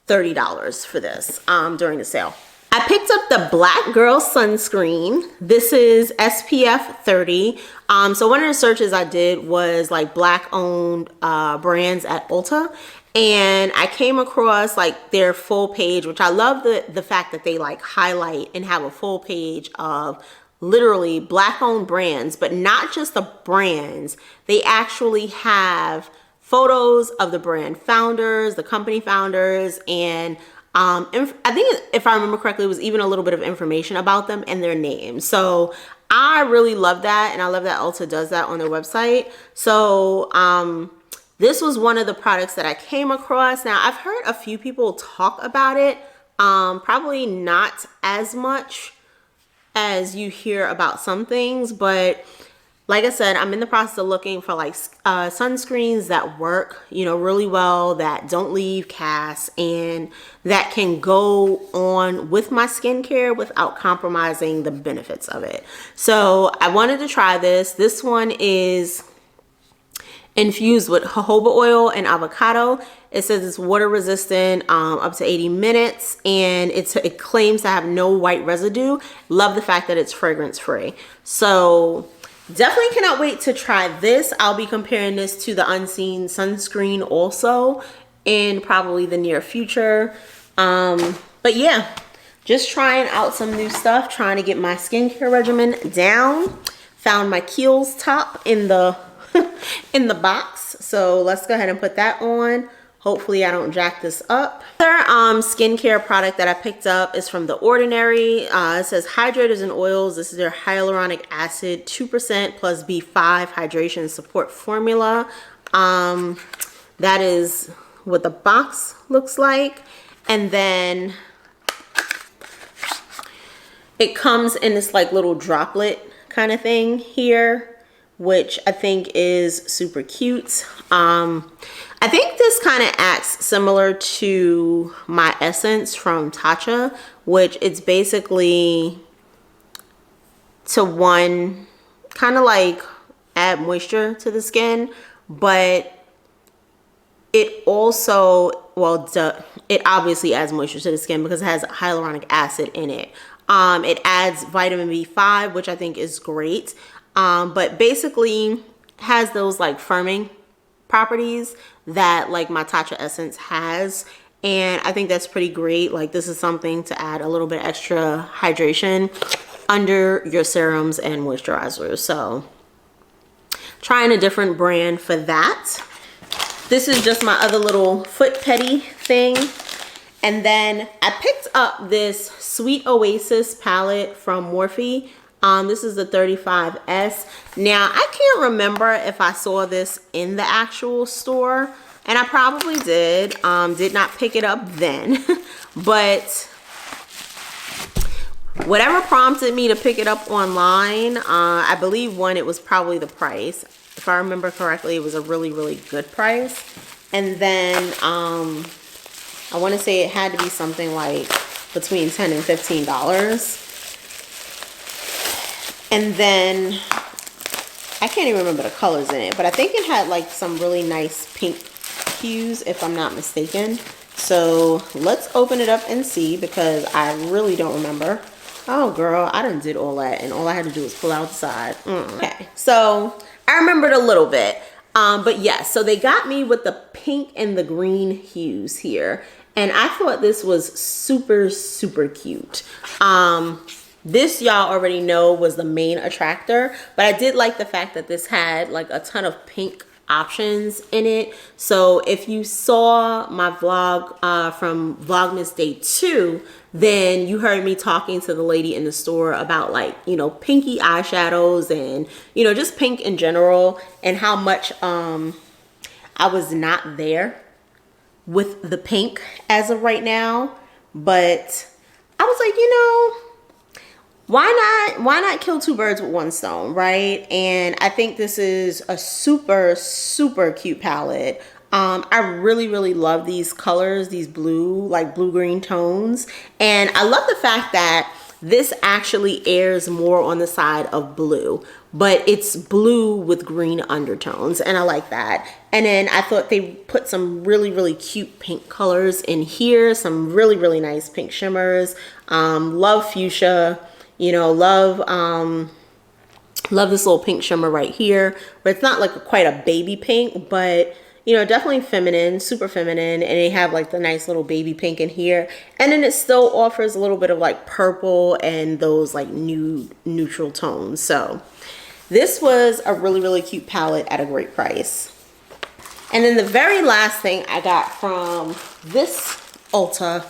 S1: $30 for this during the sale. I picked up the Black Girl sunscreen. This is SPF 30. So one of the searches I did was like black owned brands at Ulta. And I came across like their full page, which I love the fact that they like highlight and have a full page of literally black owned brands, but not just the brands. They actually have photos of the brand founders, the company founders, and I think if I remember correctly, it was even a little bit of information about them and their names. So I really love that. And I love that Ulta does that on their website. So this was one of the products that I came across. Now, I've heard a few people talk about it, probably not as much as you hear about some things, but like I said, I'm in the process of looking for like sunscreens that work, you know, really well, that don't leave cast, and that can go on with my skincare without compromising the benefits of it. So I wanted to try this. This one is infused with jojoba oil and avocado. It says it's water resistant up to 80 minutes, and it claims to have no white residue. Love the fact that it's fragrance free. So definitely cannot wait to try this. I'll be comparing this to the Unseen sunscreen also in probably the near future. But yeah, just trying out some new stuff, trying to get my skincare regimen down. Found my Kiehl's top in the in the box, so let's go ahead and put that on. Hopefully I don't jack this up. Another skincare product that I picked up is from The Ordinary. It says hydrators and oils. This is their hyaluronic acid 2% plus B5 hydration and support formula. That is what the box looks like. And then it comes in this like little droplet kind of thing here, which I think is super cute. I think this kind of acts similar to my essence from Tatcha, which it's basically to one, kind of like add moisture to the skin, but it also, well, it obviously adds moisture to the skin because it has hyaluronic acid in it. It adds vitamin B5, which I think is great. But basically has those like firming properties that like my Tatcha essence has, and I think that's pretty great. Like, this is something to add a little bit extra hydration under your serums and moisturizers. So trying a different brand for that. This is just my other little foot petty thing. And then I picked up this Sweet Oasis palette from Morphe. This is the 35S. Now, I can't remember if I saw this in the actual store. And I probably did not pick it up then, but whatever prompted me to pick it up online, I believe one, it was probably the price. If I remember correctly, it was a really, really good price. And then I want to say it had to be something like between $10 and $15. And then I can't even remember the colors in it, but I think it had like some really nice pink hues, if I'm not mistaken. So let's open it up and see, because I really don't remember. Oh girl, I done did all that, and all I had to do was pull out the side. Okay, so I remembered a little bit. But yes, so they got me with the pink and the green hues here. And I thought this was super, super cute. This, y'all already know, was the main attractor, but I did like the fact that this had like a ton of pink options in it. So if you saw my vlog from Vlogmas day 2, then you heard me talking to the lady in the store about, like, you know, pinky eyeshadows and, you know, just pink in general, and how much I was not there with the pink as of right now. But I was like, you know, why not kill two birds with one stone, right? And I think this is a super, super cute palette. I really, really love these colors, these blue, like blue-green tones. And I love the fact that this actually airs more on the side of blue, but it's blue with green undertones, and I like that. And then I thought they put some really, really cute pink colors in here, some really, really nice pink shimmers. Love fuchsia. You know, love this little pink shimmer right here, where it's not like quite a baby pink, but, you know, definitely feminine, super feminine. And they have like the nice little baby pink in here. And then it still offers a little bit of like purple and those like nude neutral tones. So this was a really, really cute palette at a great price. And then the very last thing I got from this Ulta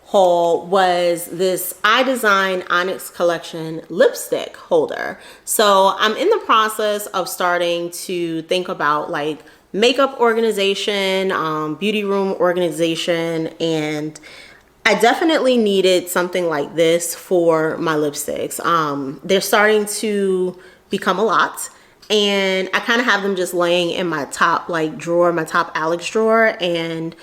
S1: haul was this iDesign Onyx Collection lipstick holder. So I'm in the process of starting to think about like makeup organization, beauty room organization, and I definitely needed something like this for my lipsticks. They're starting to become a lot, and I kind of have them just laying in my top like drawer, my top Alex drawer, and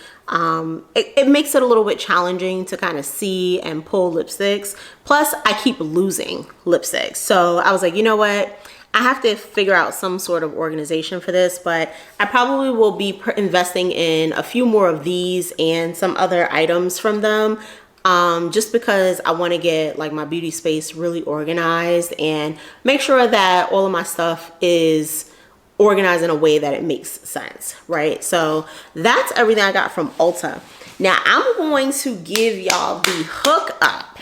S1: it makes it a little bit challenging to kind of see and pull lipsticks. Plus I keep losing lipsticks. So I was like, you know what? I have to figure out some sort of organization for this, but I probably will be investing in a few more of these and some other items from them. Just because I want to get like my beauty space really organized and make sure that all of my stuff is organized in a way that it makes sense, right? So that's everything I got from Ulta. Now I'm going to give y'all the hookup.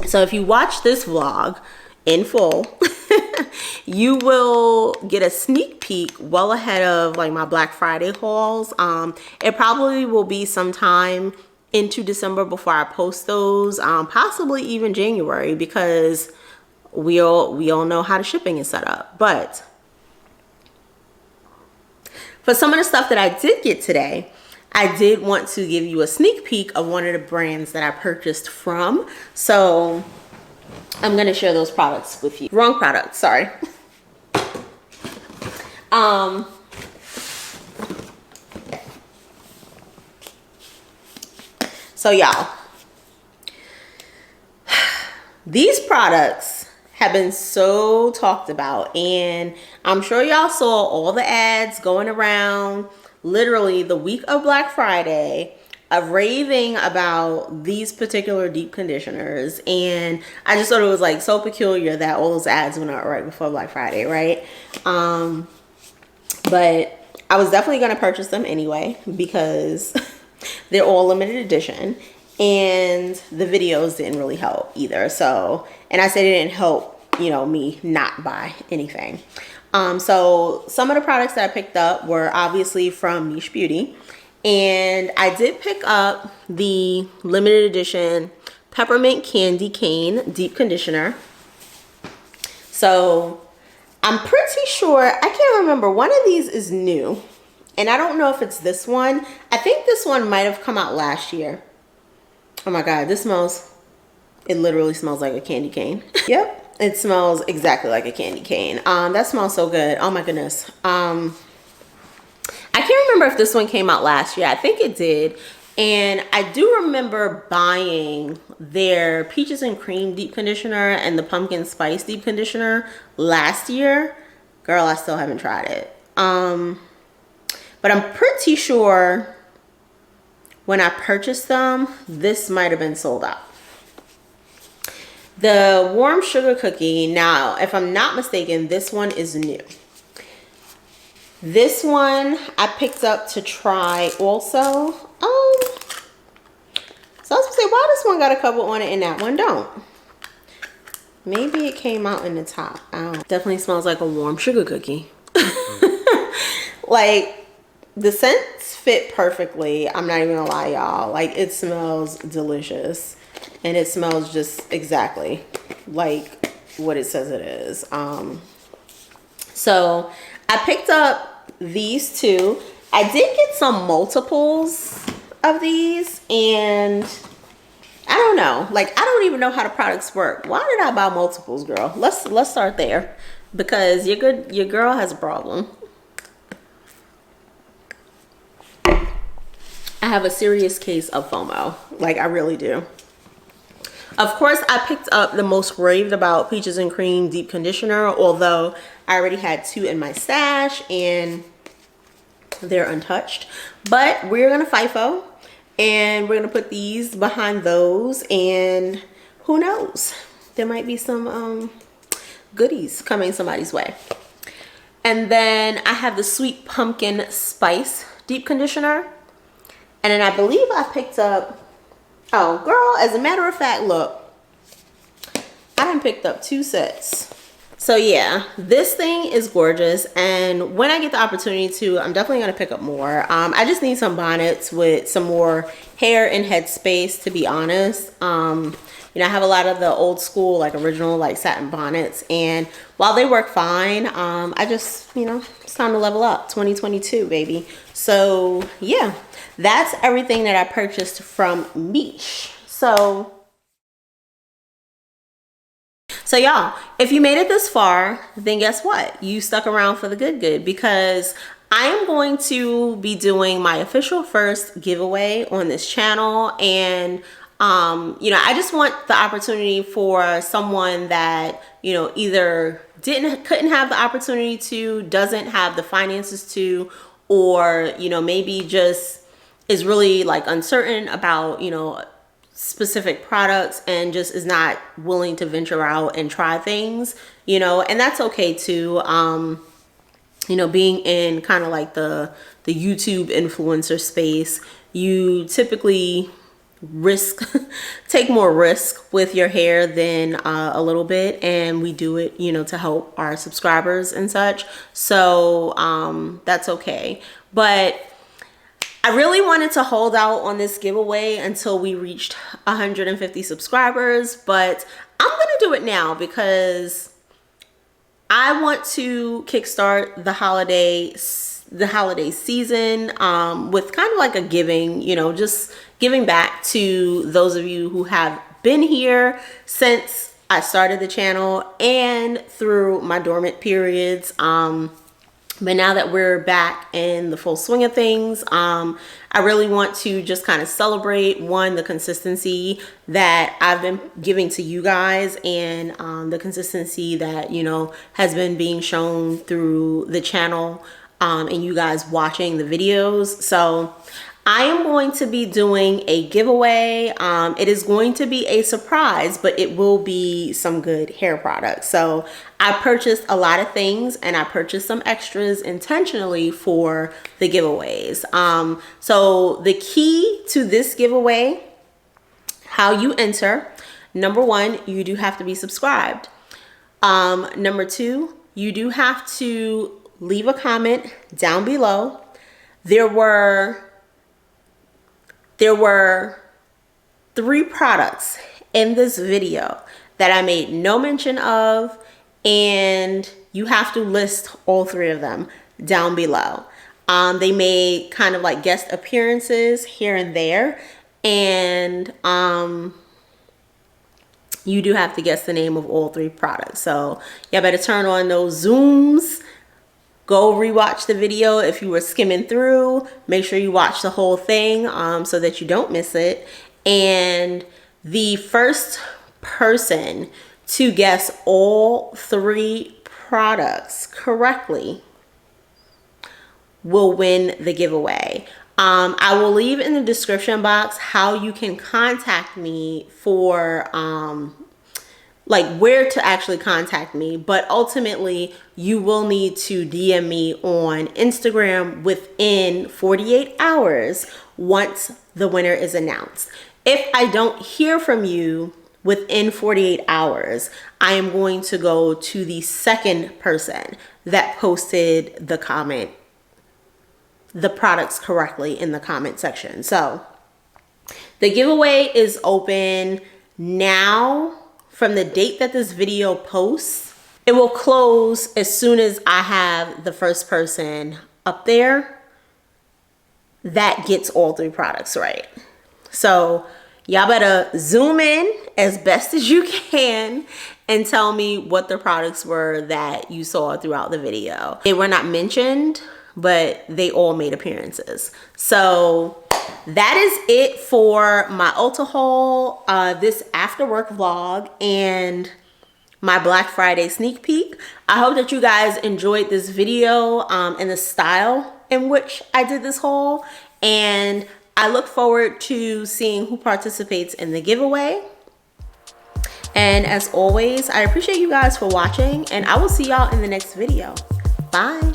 S1: So if you watch this vlog in full, you will get a sneak peek well ahead of like my Black Friday hauls. It probably will be sometime into December before I post those, possibly even January, because we all know how the shipping is set up. But for some of the stuff that I did get today, I did want to give you a sneak peek of one of the brands that I purchased from. So I'm going to share those products with you. Wrong product, sorry. So y'all, these products have been so talked about, and I'm sure y'all saw all the ads going around literally the week of Black Friday of raving about these particular deep conditioners. And I just thought it was like so peculiar that all those ads went out right before Black Friday, right? But I was definitely going to purchase them anyway because they're all limited edition, and the videos didn't really help either. So, and I said it didn't help, you know, me not buy anything. So some of the products that I picked up were obviously from Niche Beauty, and I did pick up the limited edition Peppermint Candy Cane Deep Conditioner. So I'm pretty sure, I can't remember, one of these is new And I don't know if it's this one. I think this one might have come out last year. Oh my God, this smells, it literally smells like a candy cane. Yep, it smells exactly like a candy cane. That smells so good. Oh my goodness. I can't remember if this one came out last year. I think it did. And I do remember buying their Peaches and Cream Deep Conditioner and the Pumpkin Spice Deep Conditioner last year. Girl, I still haven't tried it. But I'm pretty sure when I purchased them, this might have been sold out. The Warm Sugar Cookie, now, if I'm not mistaken, this one is new. This one I picked up to try also. So I was gonna say, why this one got a couple on it and that one don't? Maybe it came out in the top. Definitely smells like a warm sugar cookie. Like, the scents fit perfectly. I'm not even gonna lie, y'all. Like, it smells delicious. And it smells just exactly like what it says it is. So I picked up these two. I did get some multiples of these, and I don't know. Like, I don't even know how the products work. Why did I buy multiples, girl? Let's start there, because your girl has a problem. I have a serious case of FOMO. Like, I really do. Of course, I picked up the most raved about Peaches and Cream Deep Conditioner, although I already had two in my stash and they're untouched. But we're gonna FIFO and we're gonna put these behind those, and who knows, there might be some goodies coming somebody's way. And then I have the Sweet Pumpkin Spice Deep Conditioner. And then I believe I picked up, oh girl, as a matter of fact, look, I done picked up 2 sets. So yeah, this thing is gorgeous, and when I get the opportunity to, I'm definitely gonna pick up more. I just need some bonnets with some more hair and head space, to be honest. You know, I have a lot of the old school, like original, like satin bonnets, and while they work fine, I just, you know, it's time to level up. 2022, baby. So yeah, that's everything that I purchased from Meesh. So y'all, if you made it this far, then guess what? You stuck around for the good, because I am going to be doing my official first giveaway on this channel. And you know, I just want the opportunity for someone that, you know, either couldn't have the opportunity to, doesn't have the finances to, or, you know, maybe just is really like uncertain about, you know, specific products and just is not willing to venture out and try things, you know, and that's okay too. You know, being in kind of like the YouTube influencer space, you typically take more risk with your hair than a little bit, and we do it, you know, to help our subscribers and such. So that's okay. But I really wanted to hold out on this giveaway until we reached 150 subscribers, but I'm gonna do it now because I want to kickstart the holiday season with kind of like a giving, you know, just giving back to those of you who have been here since I started the channel and through my dormant periods. But now that we're back in the full swing of things, I really want to just kind of celebrate, one, the consistency that I've been giving to you guys, and the consistency that, you know, has been being shown through the channel, and you guys watching the videos. So I am going to be doing a giveaway. It is going to be a surprise, but it will be some good hair products. So I purchased a lot of things, and I purchased some extras intentionally for the giveaways. So the key to this giveaway, how you enter, number one, you do have to be subscribed. Number two, you do have to leave a comment down below. There were 3 products in this video that I made no mention of, and you have to list all 3 of them down below. They made kind of like guest appearances here and there, and you do have to guess the name of all 3 products. So y'all better turn on those zooms. Go rewatch the video if you were skimming through. Make sure you watch the whole thing so that you don't miss it. And the first person to guess all 3 products correctly will win the giveaway. I will leave in the description box how you can contact me for like where to actually contact me, but ultimately you will need to DM me on Instagram within 48 hours once the winner is announced. If I don't hear from you within 48 hours, I am going to go to the second person that posted the comment, the products correctly in the comment section. So the giveaway is open now from the date that this video posts. It will close as soon as I have the first person up there that gets all 3 products right. So y'all better zoom in as best as you can and tell me what the products were that you saw throughout the video. They were not mentioned, but they all made appearances. So that is it for my Ulta haul, this after work vlog, and my Black Friday sneak peek. I hope that you guys enjoyed this video and the style in which I did this haul, and I look forward to seeing who participates in the giveaway. And as always, I appreciate you guys for watching, and I will see y'all in the next video. Bye.